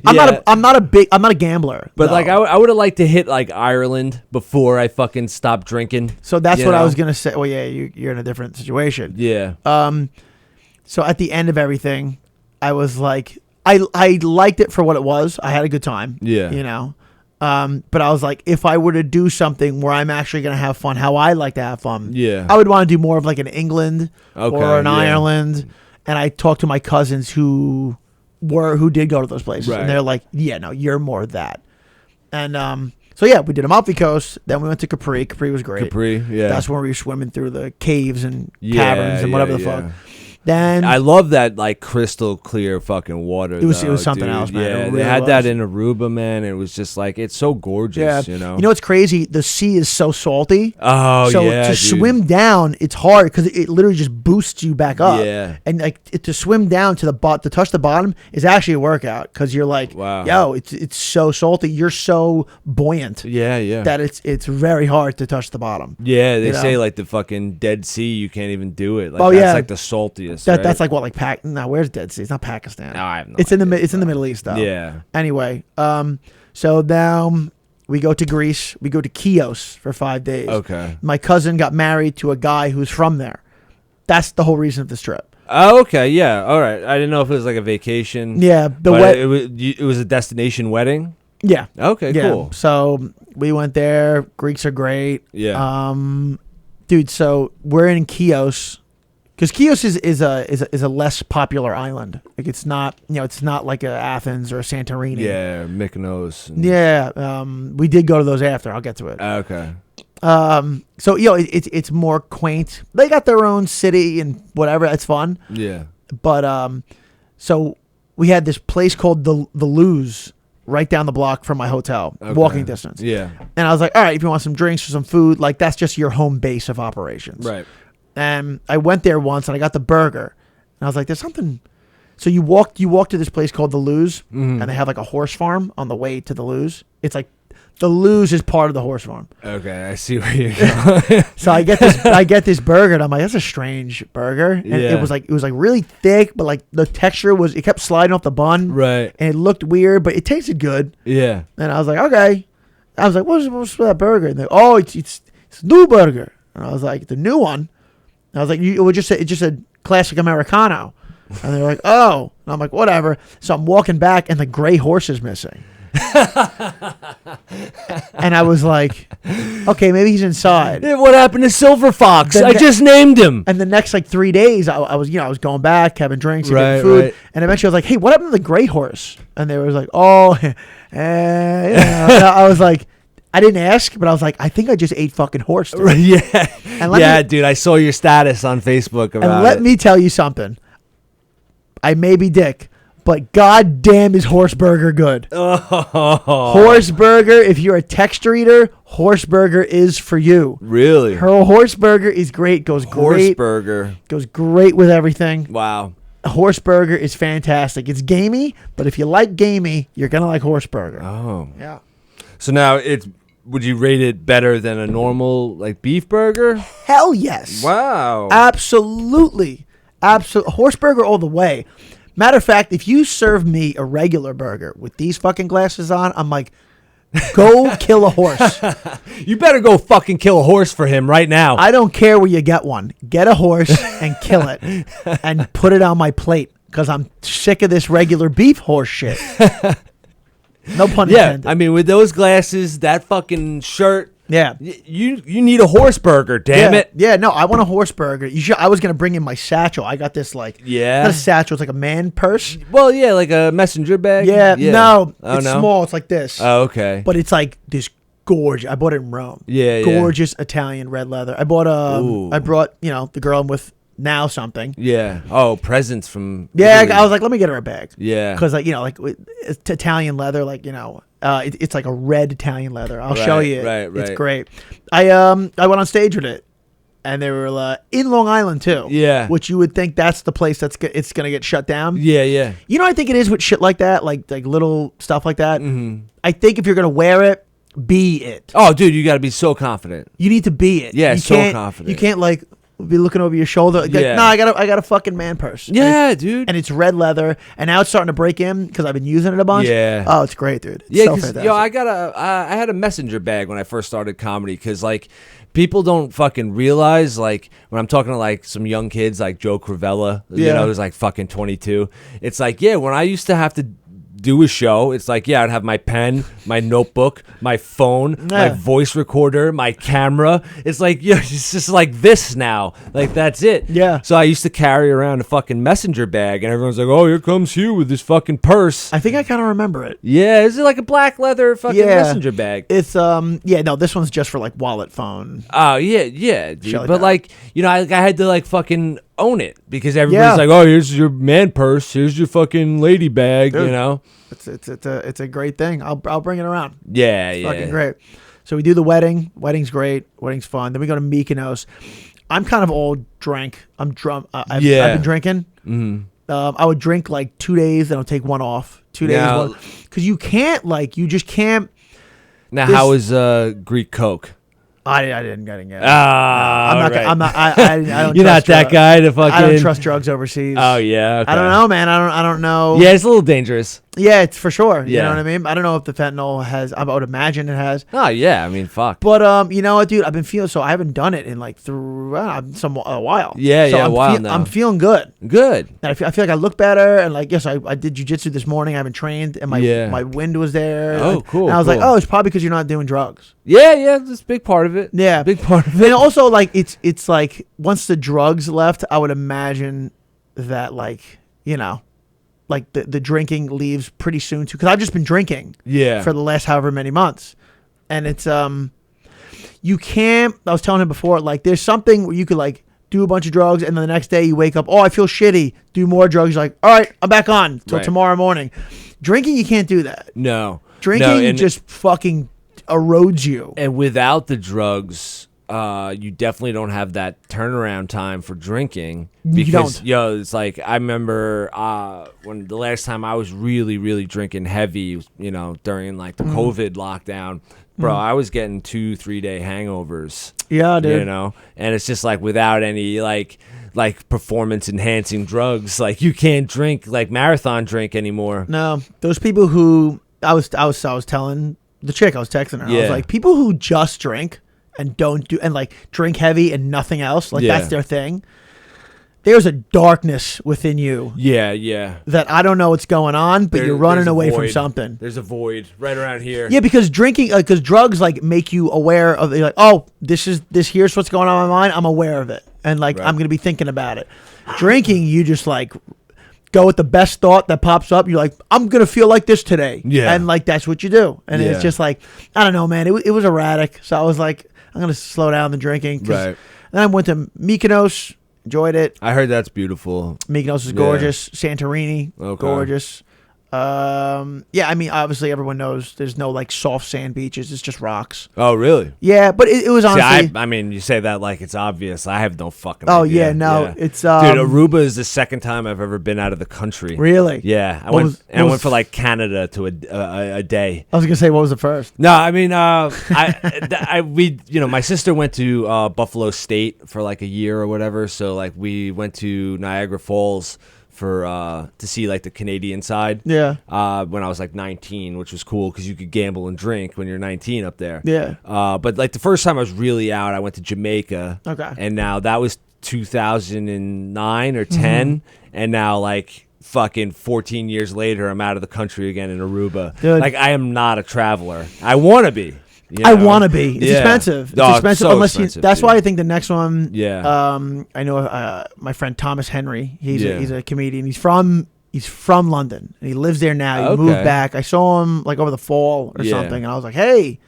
I'm not a gambler. But though. like I would have liked to hit like Ireland before I fucking stopped drinking. So that's you what I know? was gonna say. Well, yeah, you're in a different situation. Yeah. So at the end of everything, I was like, I liked it for what it was. I had a good time. Yeah. But I was like, if I were to do something where I'm actually gonna have fun, how I like to have fun, Yeah. I would want to do more of like an England Okay, or an yeah. Ireland. And I talked to my cousins who did go to those places, Right. and they're like, yeah, no, you're more that. And so yeah, we did Amalfi Coast. Then we went to Capri. Capri was great. Capri, yeah. That's where we were swimming through the caves and Yeah, caverns and whatever the yeah. fuck. Then I love that like crystal clear fucking water. It was though, something dude. else, man. It Yeah, really they had that was. in Aruba, man. It was just like it's so gorgeous, yeah, you know. You know what's crazy? The sea is so salty. Oh so yeah, to dude. swim down, it's hard because it literally just boosts you back up. Yeah. And like to swim down to to touch the bottom is actually a workout because you're like, Wow. yo, it's so salty. You're so buoyant Yeah, yeah. that it's very hard to touch the bottom. Yeah, they you know? say like the fucking Dead Sea, you can't even do it. Like, Oh, that's yeah. like the saltiest. That right? That's like what Now where's Dead Sea? It's not Pakistan. No, I have no It's in the idea, it's in the Middle East though. Yeah. Anyway, so now we go to Greece. We go to Chios for 5 days. Okay. My cousin got married to a guy who's from there. That's the whole reason of this trip. Oh, okay, yeah, all right. I didn't know if it was like a vacation. Yeah, it was a destination wedding. Yeah. Okay, Yeah. cool. So we went there. Greeks are great. Yeah. Dude, so we're in Chios Because Chios is a less popular island. Like it's not it's not like a Athens or a Santorini. Yeah, Mykonos. Yeah, we did go to those after. I'll get to it. Okay. So it's more quaint. They got their own city and whatever. It's fun. Yeah. But so we had this place called the Luz right down the block from my hotel, walking distance. Yeah. And I was like, all right, if you want some drinks or some food, like that's just your home base of operations. Right. And I went there once and I got the burger. And I was like, there's something. So you walk to this place called the Luz, and they have like a horse farm on the way to the Luz. It's like the Luz is part of the horse farm. Okay, I see where you're going. So I get this burger and I'm like, that's a strange burger. And it was like really thick, but like the texture it kept sliding off the bun. Right. And it looked weird, but it tasted good. Yeah. And I was like, okay. I was like, what's that burger? And they're it's new burger. And I was like, the new one. And I was like, it just said classic Americano. And they're like, oh. And I'm like, whatever. So I'm walking back and the gray horse is missing. And I was like, okay, maybe he's inside. Yeah, what happened to Silver Fox? I just named him. And the next like 3 days, I was going back, having drinks, and getting food. Right. And eventually I was like, hey, what happened to the gray horse? And they was like, oh, I was like, I didn't ask, but I was like, I think I just ate fucking horse. Dude. Yeah. Dude, I saw your status on Facebook about it. And let me tell you something. I may be dick, but goddamn is horse burger good. Oh. Horse burger, if you're a texture eater, horse burger is for you. Really? Her horse burger is great. Goes great with everything. Wow. Horse burger is fantastic. It's gamey, but if you like gamey, you're gonna like horse burger. Oh. Yeah. So now would you rate it better than a normal like beef burger? Hell yes. Wow. Absolutely. Horse burger all the way. Matter of fact, if you serve me a regular burger with these fucking glasses on, I'm like, go kill a horse. You better go fucking kill a horse for him right now. I don't care where you get one. Get a horse and kill it and put it on my plate because I'm sick of this regular beef horse shit. No pun intended. I mean, with those glasses, that fucking shirt. Yeah. You need a horse burger, damn it. Yeah, no, I want a horse burger. I was going to bring in my satchel. I got this not a satchel, it's like a man purse. Well, yeah, like a messenger bag. Yeah. No, it's small. It's like this. Oh, okay. But it's like this gorgeous. I bought it in Rome. Yeah, gorgeous Italian red leather. I brought the girl I'm with now something. Yeah. Oh, presents from Yeah, Italy. I was like, let me get her a bag. Yeah. Because it's Italian leather, it's like a red Italian leather. I'll show you. Right. It's great. I went on stage with it, and they were in Long Island too. Yeah. Which you would think that's the place it's gonna get shut down. Yeah. You know, I think it is with shit like that, like little stuff like that. Mm-hmm. I think if you're gonna wear it, be it. Oh, dude, you got to be so confident. You need to be it. Yeah, you so can't, confident. You can't be looking over your shoulder. Yeah. No, I got a fucking man purse. Yeah, dude. And it's red leather, and now it's starting to break in because I've been using it a bunch. Yeah. Oh, it's great, dude. It's Yeah, so because fantastic. I had a messenger bag when I first started comedy because people don't fucking realize when I'm talking to some young kids like Joe Cravella, who's fucking 22. It's when I used to have to do a show, it's I'd have my pen, my notebook, my phone, my voice recorder, my camera. It's it's just like this now. That's it. Yeah. So I used to carry around a fucking messenger bag, and everyone's like, oh, here comes Hugh with this fucking purse. I think I kind of remember it. Yeah, is it like a black leather fucking messenger bag? It's no, this one's just for wallet, phone. Oh yeah, dude. Like But that. I had to fucking own it because everybody's like, oh, here's your man purse, here's your fucking lady bag, Dude. It's a great thing. I'll bring it around. Yeah, It's fucking great. So we do the wedding. Wedding's great. Wedding's fun. Then we go to Mykonos. I'm kind of all drank. I'm drunk. I've been drinking. Mm-hmm. I would drink 2 days, then I'll take one off. 2 days, one. Because you can't you just can't. Now, how is Greek Coke? I didn't get it. I'm not. I don't. You're not that guy to fucking. I don't trust drugs overseas. Oh yeah. Okay. I don't know, man. I don't know. Yeah, it's a little dangerous. Yeah, it's for sure. You Yeah. know what I mean? I don't know if the fentanyl has. I would imagine it has. Oh yeah, I mean fuck. But you know what, dude? I've been feeling so. I haven't done it in like a while. Yeah, so yeah, a while now. I'm feeling good. Good. And I feel like I look better. And like, yes, I did jujitsu this morning. I haven't trained, and my wind was there. Oh, cool. And I was like, cool. oh, it's probably because you're not doing drugs. Yeah, that's a big part of it. Yeah, Big part of it. And also, like, it's like once the drugs left, I would imagine that, like, you know, like the drinking leaves pretty soon too. Because I've just been drinking for the last however many months, and it's you can't. I was telling him before, like, there's something where you could like do a bunch of drugs, and then the next day you wake up, oh, I feel shitty. Do more drugs. You're like, all right, I'm back on till tomorrow morning. Drinking, you can't do that. No. Drinking just fucking erodes you. And without the drugs, you definitely don't have that turnaround time for drinking. Because, it's like, I remember when the last time I was really, really drinking heavy, you know, during like the COVID lockdown, bro, I was getting 2-3 day hangovers. Yeah, dude. You know, and it's just like without any like performance enhancing drugs, like you can't drink like marathon drink anymore. No, those people who I was telling the chick, I was texting her. I was like, people who just drink and don't do and like drink heavy and nothing else, like that's their thing. There's a darkness within you. Yeah. That I don't know what's going on, but you're running away from something. There's a void right around here. Yeah, because drinking, because drugs like make you aware of. Like, oh, here's what's going on in my mind. I'm aware of it, and like I'm gonna be thinking about it. Drinking, you just like go with the best thought that pops up. You're like, I'm gonna feel like this today. Yeah, and like that's what you do, and it's just like I don't know, man. It was erratic, so I was like, I'm gonna slow down the drinking. Right. Then I went to Mykonos. Enjoyed it. I heard that's beautiful. Mykonos is gorgeous. Santorini, gorgeous. Yeah, I mean, obviously everyone knows there's no like soft sand beaches. It's just rocks. Oh, really? Yeah, but it was honestly. See, I mean, you say that like it's obvious. I have no fucking idea. idea. Yeah, no, it's. Dude, Aruba is the second time I've ever been out of the country. Really? Yeah, I went for like Canada to a day. I was gonna say, what was the first? No, I mean, my sister went to Buffalo State for like a year or whatever. So like we went to Niagara Falls for to see like the Canadian side. Yeah. When I was like 19, which was cool because you could gamble and drink when you're 19 up there. Yeah. But like the first time I was really out, I went to Jamaica. Okay. And now that was 2009 or 10, and now like fucking 14 years later, I'm out of the country again in Aruba. Dude. Like I am not a traveler. I want to be. You know? I want to be. It's expensive. It's expensive so unless expensive, that's why I think the next one. Yeah. I know my friend Thomas Henry. He's a comedian. He's from London and he lives there now. He moved back. I saw him like over the fall or something, and I was like, hey,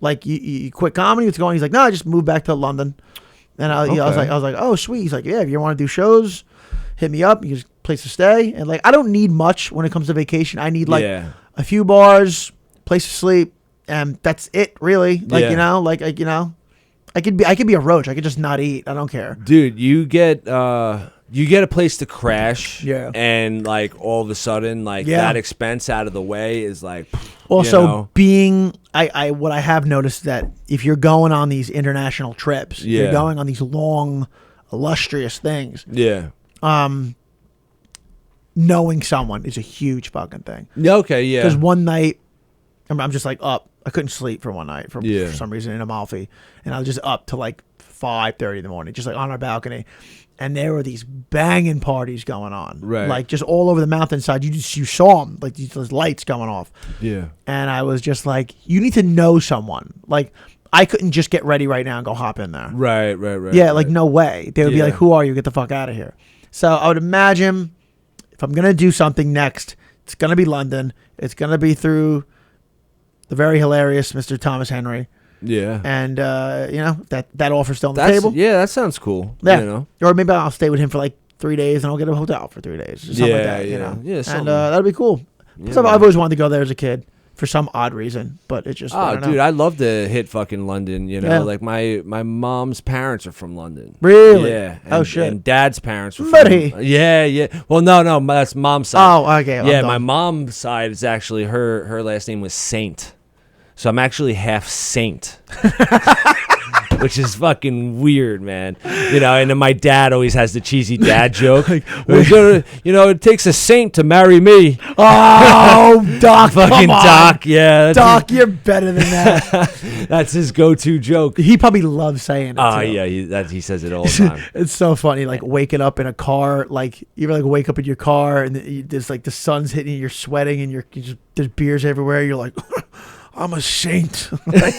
like you quit comedy? What's going on? He's like, no, I just moved back to London. And I was like, oh sweet. He's like, yeah, if you want to do shows, hit me up. You just place to stay. And like, I don't need much when it comes to vacation. I need like a few bars, place to sleep. And that's it, really. Like I could be a roach. I could just not eat. I don't care, dude. You get a place to crash, and like all of a sudden, like that expense out of the way is like. Also, being what I have noticed that if you're going on these international trips, you're going on these long, illustrious things. Yeah. Knowing someone is a huge fucking thing. Okay. Yeah. Because one night, I'm just like up. I couldn't sleep for one night for some reason in Amalfi, and I was just up to like 5:30 in the morning, just like on our balcony, and there were these banging parties going on, like just all over the mountainside. You saw them, like these lights going off. Yeah, and I was just like, you need to know someone. Like I couldn't just get ready right now and go hop in there. Right. Yeah, like no way. They would be like, "Who are you? Get the fuck out of here." So I would imagine if I'm gonna do something next, it's gonna be London. It's gonna be through the very hilarious Mr. Thomas Henry. Yeah. And, that offer's still on the table. Yeah, that sounds cool. Yeah. You know? Or maybe I'll stay with him for like 3 days and I'll get a hotel for 3 days. Or something like that, you know? Yeah, and that'll be cool. Yeah, I've always wanted to go there as a kid for some odd reason, but it just. I'd love to hit fucking London, you know? Yeah. Like my mom's parents are from London. Really? Yeah. Oh, shit. And dad's parents were from Yeah. Well, no, that's mom's side. Oh, okay. Yeah, my mom's side is actually her last name was Saint. So I'm actually half Saint. which is fucking weird, man. You know, and then my dad always has the cheesy dad joke. You know, it takes a saint to marry me. Oh, Doc, fucking come on. Doc, yeah. Doc, you're better than that. That's his go-to joke. He probably loves saying it, Oh, too. yeah, he says it all the time. It's so funny, like waking up in a car, like you ever like wake up in your car and there's like the sun's hitting you, you're sweating, and there's beers everywhere. You're like, I'm a saint. Like,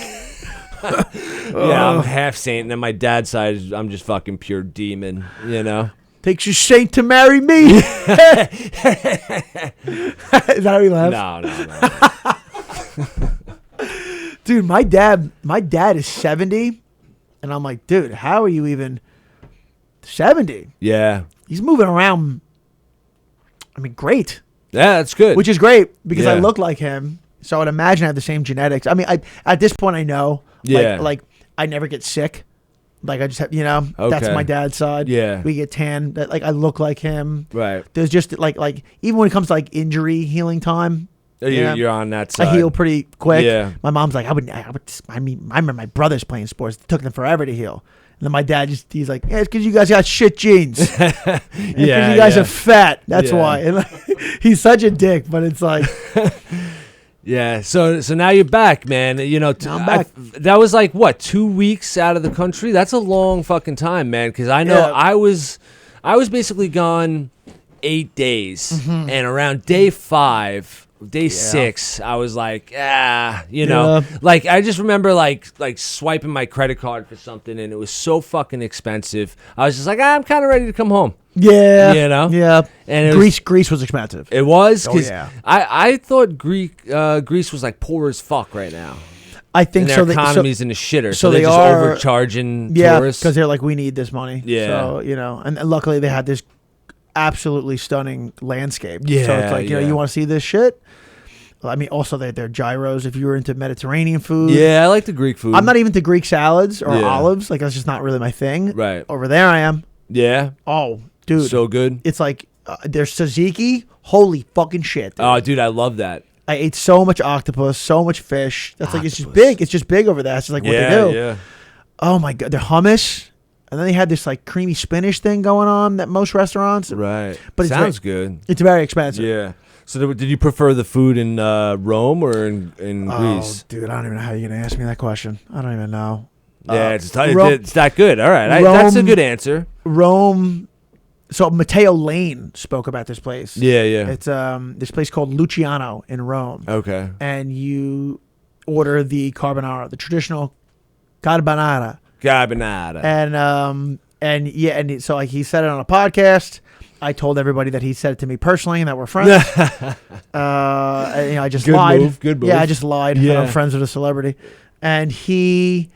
yeah, I'm half saint, and then my dad's side, I'm just fucking pure demon. You know, takes your saint to marry me. Is that how he laughs? No. Dude, my dad is 70, and I'm like, dude, how are you even 70? Yeah, he's moving around. I mean, great. Yeah, that's good. Which is great because I Yeah. look like him, so I would imagine I have the same genetics. I mean, at this point, I know. Yeah. Like I never get sick. Like I just have, that's Okay. my dad's side. Yeah. We get tan. That like I look like him. Right. There's just like even when it comes to like injury healing time. You're on that side. I heal pretty quick. Yeah. My mom's like, I remember my brothers playing sports. It took them forever to heal. And then my dad he's like, yeah, it's because you guys got shit genes. Because you guys are fat. That's why. And like, he's such a dick, but it's like. Yeah. So now you're back, man. You know, Now I'm back. that was like what, 2 weeks out of the country? That's a long fucking time, man. Because I know I was basically gone 8 days, and around day 5. Day 6, I was like, like I just remember like swiping my credit card for something, and it was so fucking expensive. I was just like, I'm kind of ready to come home. Yeah, you know, yeah. And Greece was expensive. It was because yeah. I thought Greece was like poor as fuck right now. I think and so. Their economy's in the shitter, so they're they just are overcharging Yeah, tourists. because they're like, we need this money. Yeah. So and luckily they had this absolutely stunning landscape. Yeah, So it's like you want to see this shit. I mean, also they're gyros. If you were into Mediterranean food, Yeah, I like the Greek food. I'm not even to Greek salads or Yeah. olives. Like that's just not really my thing. Right. Over there, I am. Yeah. Oh, dude, So good. it's like there's tzatziki. Holy fucking shit! Dude. Oh, dude, I love that. I ate so much octopus, so much fish. That's like it's just Octopus. big. It's just big over there. It's just like what Yeah, they do. yeah. Oh my god, their hummus, and then they had this like creamy spinach thing going on that most restaurants. Right. But Sounds good. It's very expensive. Yeah. So did you prefer the food in Rome or in Greece? Oh, dude, I don't even know how you're gonna ask me that question. I don't even know. Yeah, it's that good. All right, that's a Rome- good answer. Rome. So Matteo Lane spoke about this place. Yeah, yeah. It's this place called Luciano in Rome, Okay. and you order the carbonara, the traditional carbonara, Carbonara. and so like he said it on a podcast. I told everybody that he said it to me personally and that we're friends. And, I just Good lied. move, good move. Yeah, I just lied. That Yeah. I'm friends with a celebrity, and he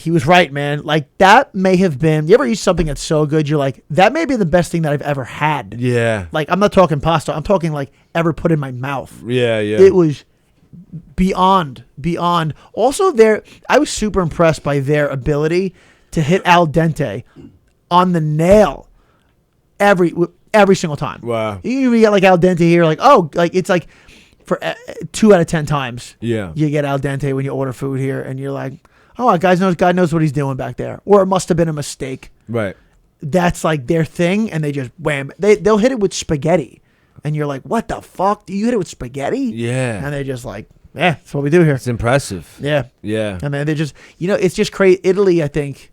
was right, man. Like that may have been. You ever eat something that's so good, you're like, that may be the best thing that I've ever had. Yeah. Like I'm not talking pasta. I'm talking like ever put in my mouth. Yeah, yeah. It was beyond. Also, I was super impressed by their ability to hit al dente on the nail every single time. Wow. You get like al dente here, like it's like for 2 out of 10 times. Yeah. You get al dente when you order food here, and you're like, oh, God knows what he's doing back there, or it must have been a mistake. Right. That's like their thing, and they just wham. They'll hit it with spaghetti, and you're like, what the fuck? Do you hit it with spaghetti? Yeah. And they just like, yeah, that's what we do here. It's impressive. Yeah. Yeah. And then they just, it's just crazy. Italy, I think,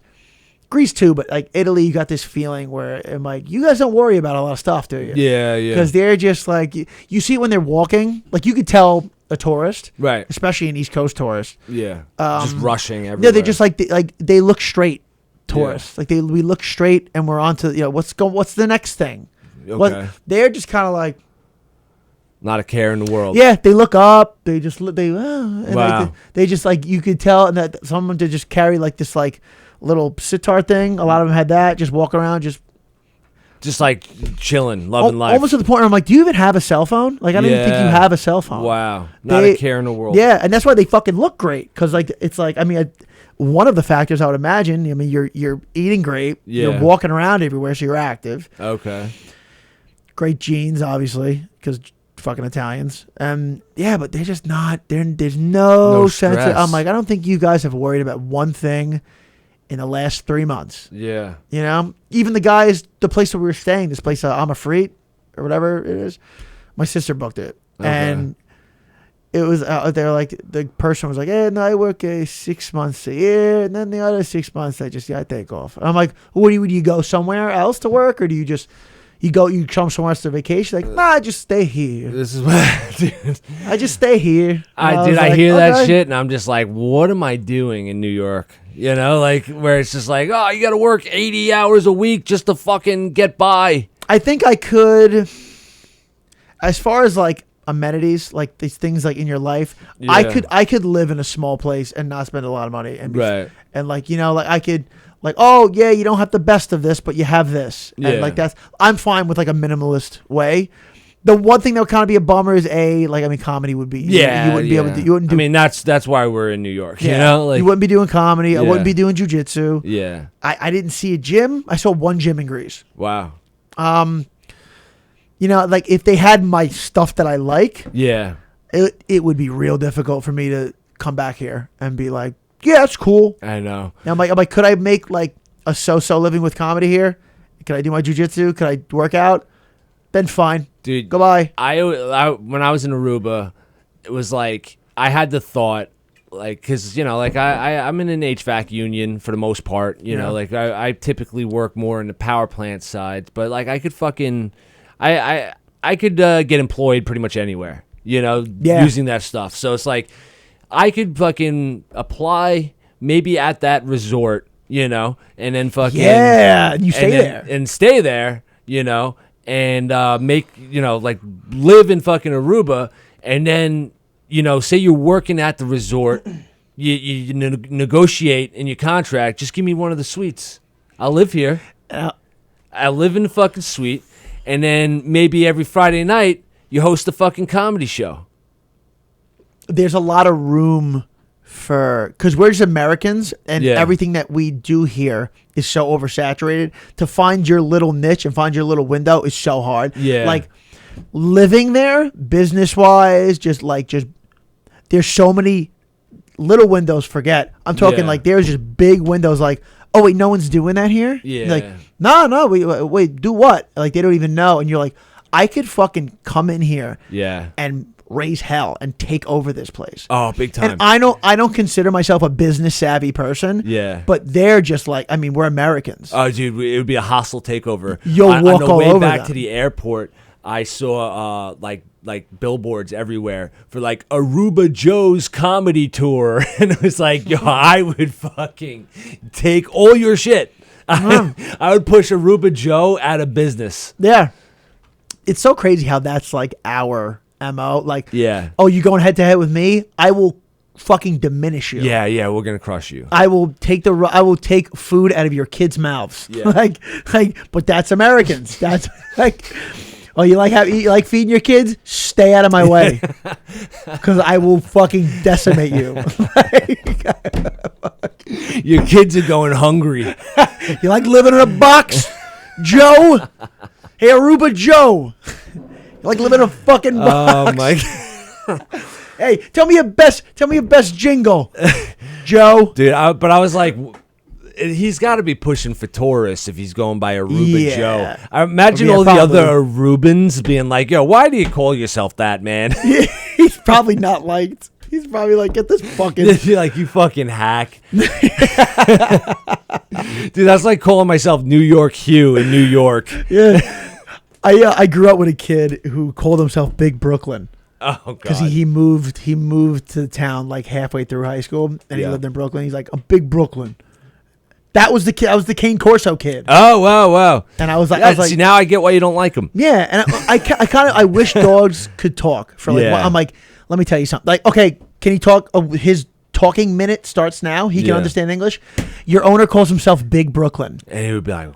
Greece too, but like Italy, you got this feeling where I'm like, you guys don't worry about a lot of stuff, do you? Yeah, yeah. Because they're just like, you see it when they're walking, like you could tell a tourist, Right. especially an East Coast tourist. Yeah. Just rushing everywhere. Yeah, they're just like they look straight. Tourists, like we look straight, and we're on to what's the next thing? Okay. They're just kind of like, not a care in the world. yeah, they look up, they just look, and Wow. like, they just like, you could tell, and that someone to just carry like this like little sitar thing. A lot of them had that, just walk around, just like chilling, loving life. almost to the point where I'm like, do you even have a cell phone? Like I don't even think you Yeah. have a cell phone. Wow. Not They- a care in the world. Yeah, and that's why they fucking look great, because like it's like, I mean, one of the factors I would imagine. I mean, you're eating great, you're Yeah. walking around everywhere, so you're active. Okay. Great genes, obviously, because fucking Italians. Yeah, but they're just not. There's no sense. I'm like, I don't think you guys have worried about one thing in the last 3 months. Yeah. You know, even the guys, the place where we were staying, this place, I'm a Freet or whatever it is. My sister booked it, and it was they're like, the person was like, "Hey, no, I work 6 months a year, and then the other 6 months I take off." And I'm like, "What do you go somewhere else to work, or do you just you come somewhere else to vacation?" Like, "Nah, I just stay here. This is what, dude. I just stay here." I hear that shit, and I'm just like, what am I doing in New York? You know, like, where it's just like, oh, you got to work 80 hours a week just to fucking get by. I think I could, as far as like amenities, like these things like in your life, I could live in a small place and not spend a lot of money, and and like, you know, like I could, like, oh yeah, you don't have the best of this, but you have this, and like I'm fine with like a minimalist way. The one thing that would kind of be a bummer is comedy would be you wouldn't be able to, you wouldn't do. I mean, that's why we're in New York. You know, like, you wouldn't be doing comedy. I wouldn't be doing jujitsu. Yeah, I didn't see a gym. I saw one gym in Greece. Wow. You know, like if they had my stuff that I like, it would be real difficult for me to come back here and be like, yeah, that's cool. I know. And I'm like, could I make like a so-so living with comedy here? Could I do my jujitsu? Could I work out? Then fine. Dude, goodbye. I when I was in Aruba, it was like I had the thought, like, because, you know, like I'm in an HVAC union for the most part, you know, like I typically work more in the power plant side, but like I could fucking I could get employed pretty much anywhere, you know, using that stuff. So it's like I could fucking apply maybe at that resort, you know, and then fucking you stay there and stay there, you know. And make, you know, like live in fucking Aruba, and then, you know, say you're working at the resort, you negotiate in your contract, just give me one of the suites. I'll live here. I'll live in the fucking suite, and then maybe every Friday night you host a fucking comedy show. There's a lot of room because we're just Americans, and everything that we do here is so oversaturated. To find your little niche and find your little window is so hard. Yeah, like living there, business wise, just there's so many little windows. Forget, I'm talking like there's just big windows. Like, oh wait, no one's doing that here. Yeah, like no, wait, do what? Like they don't even know, and you're like, I could fucking come in here. And raise hell and take over this place. Oh, big time. And I don't consider myself a business savvy person. Yeah. But they're just like, I mean, we're Americans. Oh, dude, it would be a hostile takeover. You'll walk all over On the way back them. to the airport, I saw like billboards everywhere for like Aruba Joe's comedy tour, and it was like, yo, I would fucking take all your shit. I would push Aruba Joe out of business. Yeah. It's so crazy how that's like our MO. Like, oh, you going head to head with me? I will fucking diminish you. Yeah, we're gonna crush you. I will take food out of your kids' mouths. Yeah. like, but that's Americans. That's like, oh, you like feeding your kids? Stay out of my way, because I will fucking decimate you. Your kids are going hungry. You like living in a box, Joe? Hey, Aruba Joe. You like living in a fucking box. Oh my God. Hey, tell me your best jingle, Joe. Dude, but I was like, he's got to be pushing for tourists if he's going by Aruba Joe. I imagine all the other Arubans being like, yo, why do you call yourself that, man? He's probably not liked. He's probably like, get this fucking... like, you fucking hack. Dude, that's like calling myself New York Hugh in New York. Yeah. I grew up with a kid who called himself Big Brooklyn. Oh God! Because he moved to the town like halfway through high school, and he lived in Brooklyn. He's like, a Big Brooklyn. That was the kid. I was the Cane Corso kid. Oh wow! And I was like, see, now I get why you don't like him. Yeah, and I wish dogs could talk. For like, I'm like, let me tell you something. Like, okay, can he talk? His talking minute starts now. He can understand English. Your owner calls himself Big Brooklyn, and he would be like.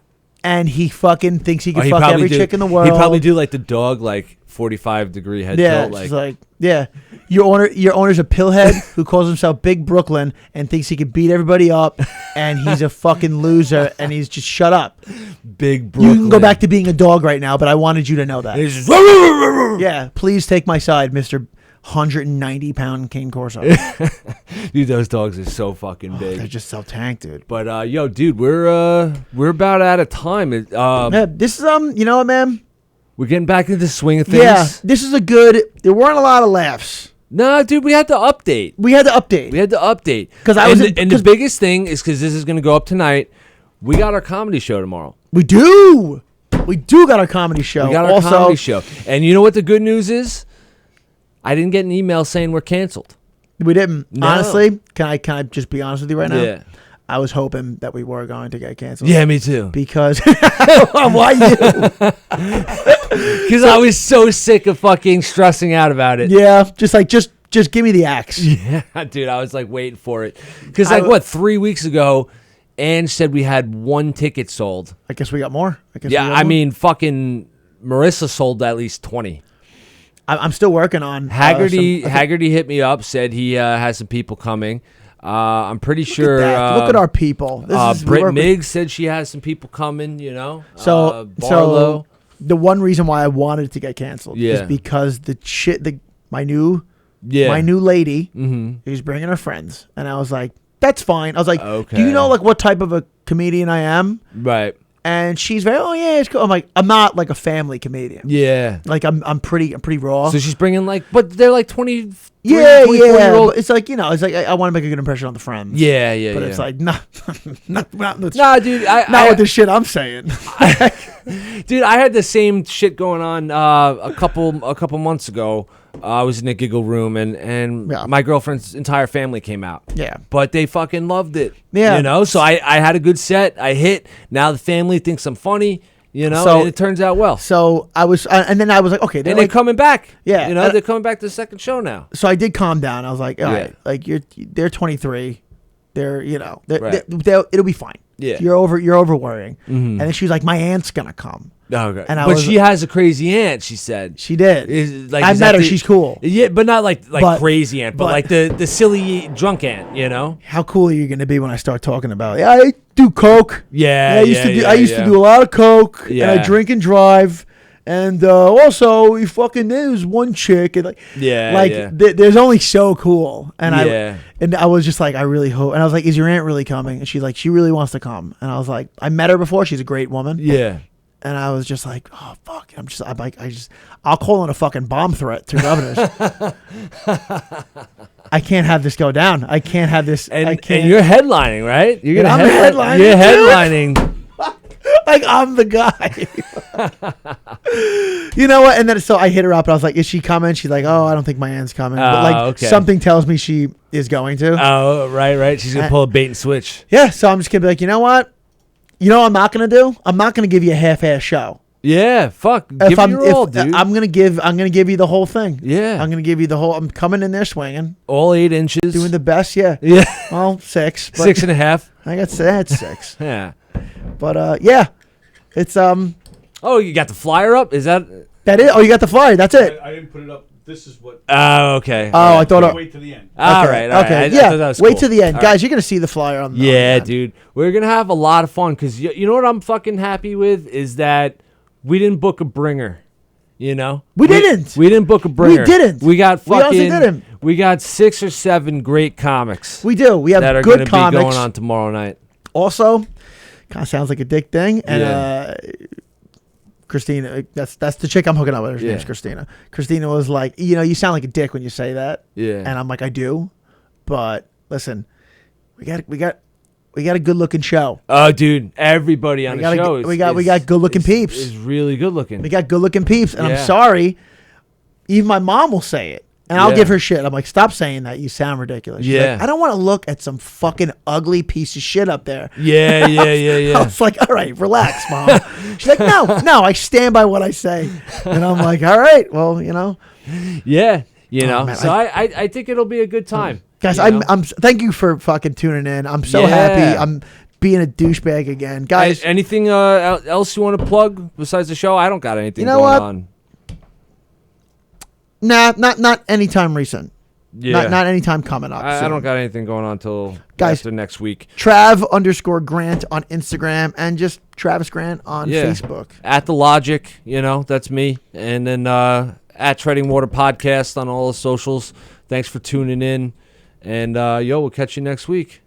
And he fucking thinks he can fuck every chick in the world. He'd probably do like the dog, like 45-degree head tilt. Like, Your owner's a pillhead who calls himself Big Brooklyn and thinks he can beat everybody up, and he's a fucking loser, and he's just shut up. Big Brooklyn. You can go back to being a dog right now, but I wanted you to know that. He's just, Yeah, please take my side, Mr. 190-pound Cane Corso. dude, those dogs are so fucking big. They're just so tanked, dude. But yo, dude, we're about out of time. Yeah, this is you know what, man? We're getting back into the swing of things. Yeah, this is a good. There weren't a lot of laughs. No, dude, we had to update. We had to update. Because the biggest thing is because this is going to go up tonight. We got our comedy show tomorrow. We do got our comedy show. We got our comedy show. And you know what the good news is? I didn't get an email saying we're canceled. We didn't. No. Honestly, can I just be honest with you right now? Yeah. I was hoping that we were going to get canceled. Yeah, me too. Because why you? Because I was so sick of fucking stressing out about it. Yeah, just give me the axe. Yeah, dude, I was like waiting for it. Because 3 weeks ago, Ange said we had 1 ticket sold. I guess we got more. Mean, fucking Marissa sold at least 20. I'm still working on Haggerty hit me up, said he has some people coming. I'm pretty sure. Look at our people. Britt Miggs said she has some people coming. You know. So Barlow. The one reason why I wanted to get canceled is because my new lady is bringing her friends, and I was like, that's fine. I was like, okay. Do you know like what type of a comedian I am? Right. And she's very, it's cool. I'm like, I'm not like a family comedian. Yeah. Like I'm pretty raw. So she's bringing but they're like 20. Yeah. Year-old. It's like, it's like I want to make a good impression on the friends. Yeah. But it's like, nah, dude. Not with the shit I'm saying. Dude, I had the same shit going on a couple months ago. I was in a giggle room and my girlfriend's entire family came out. Yeah. But they fucking loved it. Yeah. You know? So I had a good set. I hit. Now the family thinks I'm funny. You know? And it turns out well. So I was, and then I was like, okay. They're coming back. Yeah. You know, they're coming back to the second show now. So I did calm down. I was like, all right, like they're 23. They're, it'll be fine. Yeah. You're over worrying. Mm-hmm. And then she was like, my aunt's going to come. Okay. But she has a crazy aunt, she said. She did. I met her. She's cool. Yeah, but not like crazy aunt, but like the silly drunk aunt, you know? How cool are you going to be when I start talking about, I do coke. Yeah, I used to do a lot of coke, and I drink and drive. And also, there's one chick, and there's only so cool. And I was just like, I really hope. And I was like, is your aunt really coming? And she's like, she really wants to come. And I was like, I met her before. She's a great woman. Yeah. And I was just like, oh fuck! I'll call in a fucking bomb threat to governors. I can't have this go down. I can't have this. And you're headlining, right? You're gonna headlining. You're headlining. Like I'm the guy. You know what? And then so I hit her up and I was like, is she coming? She's like, oh, I don't think my aunt's coming. But something tells me she is going to. Oh, right. She's gonna pull a bait and switch. Yeah. So I'm just gonna be like, you know what? You know what I'm not gonna do? I'm not gonna give you a half-ass show. Yeah, fuck. Give me your all, dude. I'm gonna give you the whole thing. Yeah. I'm gonna give you the whole. I'm coming in there swinging. All 8 inches. Doing the best. Yeah. Yeah. Well, 6. But 6.5. I got 6. Yeah. But yeah, it's Oh, you got the flyer up? Is that it? Oh, you got the flyer. That's it. I didn't put it up. This is what. Oh, okay. Oh, I thought. Wait to the end. All right. Okay. Wait to the end, guys. You're gonna see the flyer on. Yeah, dude. We're gonna have a lot of fun because you know what I'm fucking happy with is that we didn't book a bringer. You know, we didn't. We didn't book a bringer. We didn't. We got fucking. We honestly didn't. We got 6 or 7 great comics. We do. We have that are good gonna comics be going on tomorrow night. Also, kind of sounds like a dick thing, and Christina, that's the chick I'm hooking up with. Her name's Christina. Christina was like, you sound like a dick when you say that. Yeah. And I'm like, I do, but listen, we got a good looking show. Oh, dude, everybody on the show we got good looking peeps. Is really good looking. We got good looking peeps, and I'm sorry, even my mom will say it. And I'll give her shit. I'm like, stop saying that. You sound ridiculous. She's like, I don't want to look at some fucking ugly piece of shit up there. Yeah. I was like, all right, relax, Mom. She's like, no, I stand by what I say. And I'm like, all right, well, Yeah, man, so I think it'll be a good time. Guys, I'm thank you for fucking tuning in. I'm so happy. I'm being a douchebag again. Guys. Anything else you want to plug besides the show? I don't got anything going on. Nah, not anytime recent. Yeah. Not anytime coming up. I soon. don't got anything going on till Guys, after next week. Trav_Grant on Instagram and just Travis Grant on Facebook. At The Logic, that's me. And then at Treading Water Podcast on all the socials. Thanks for tuning in. And, we'll catch you next week.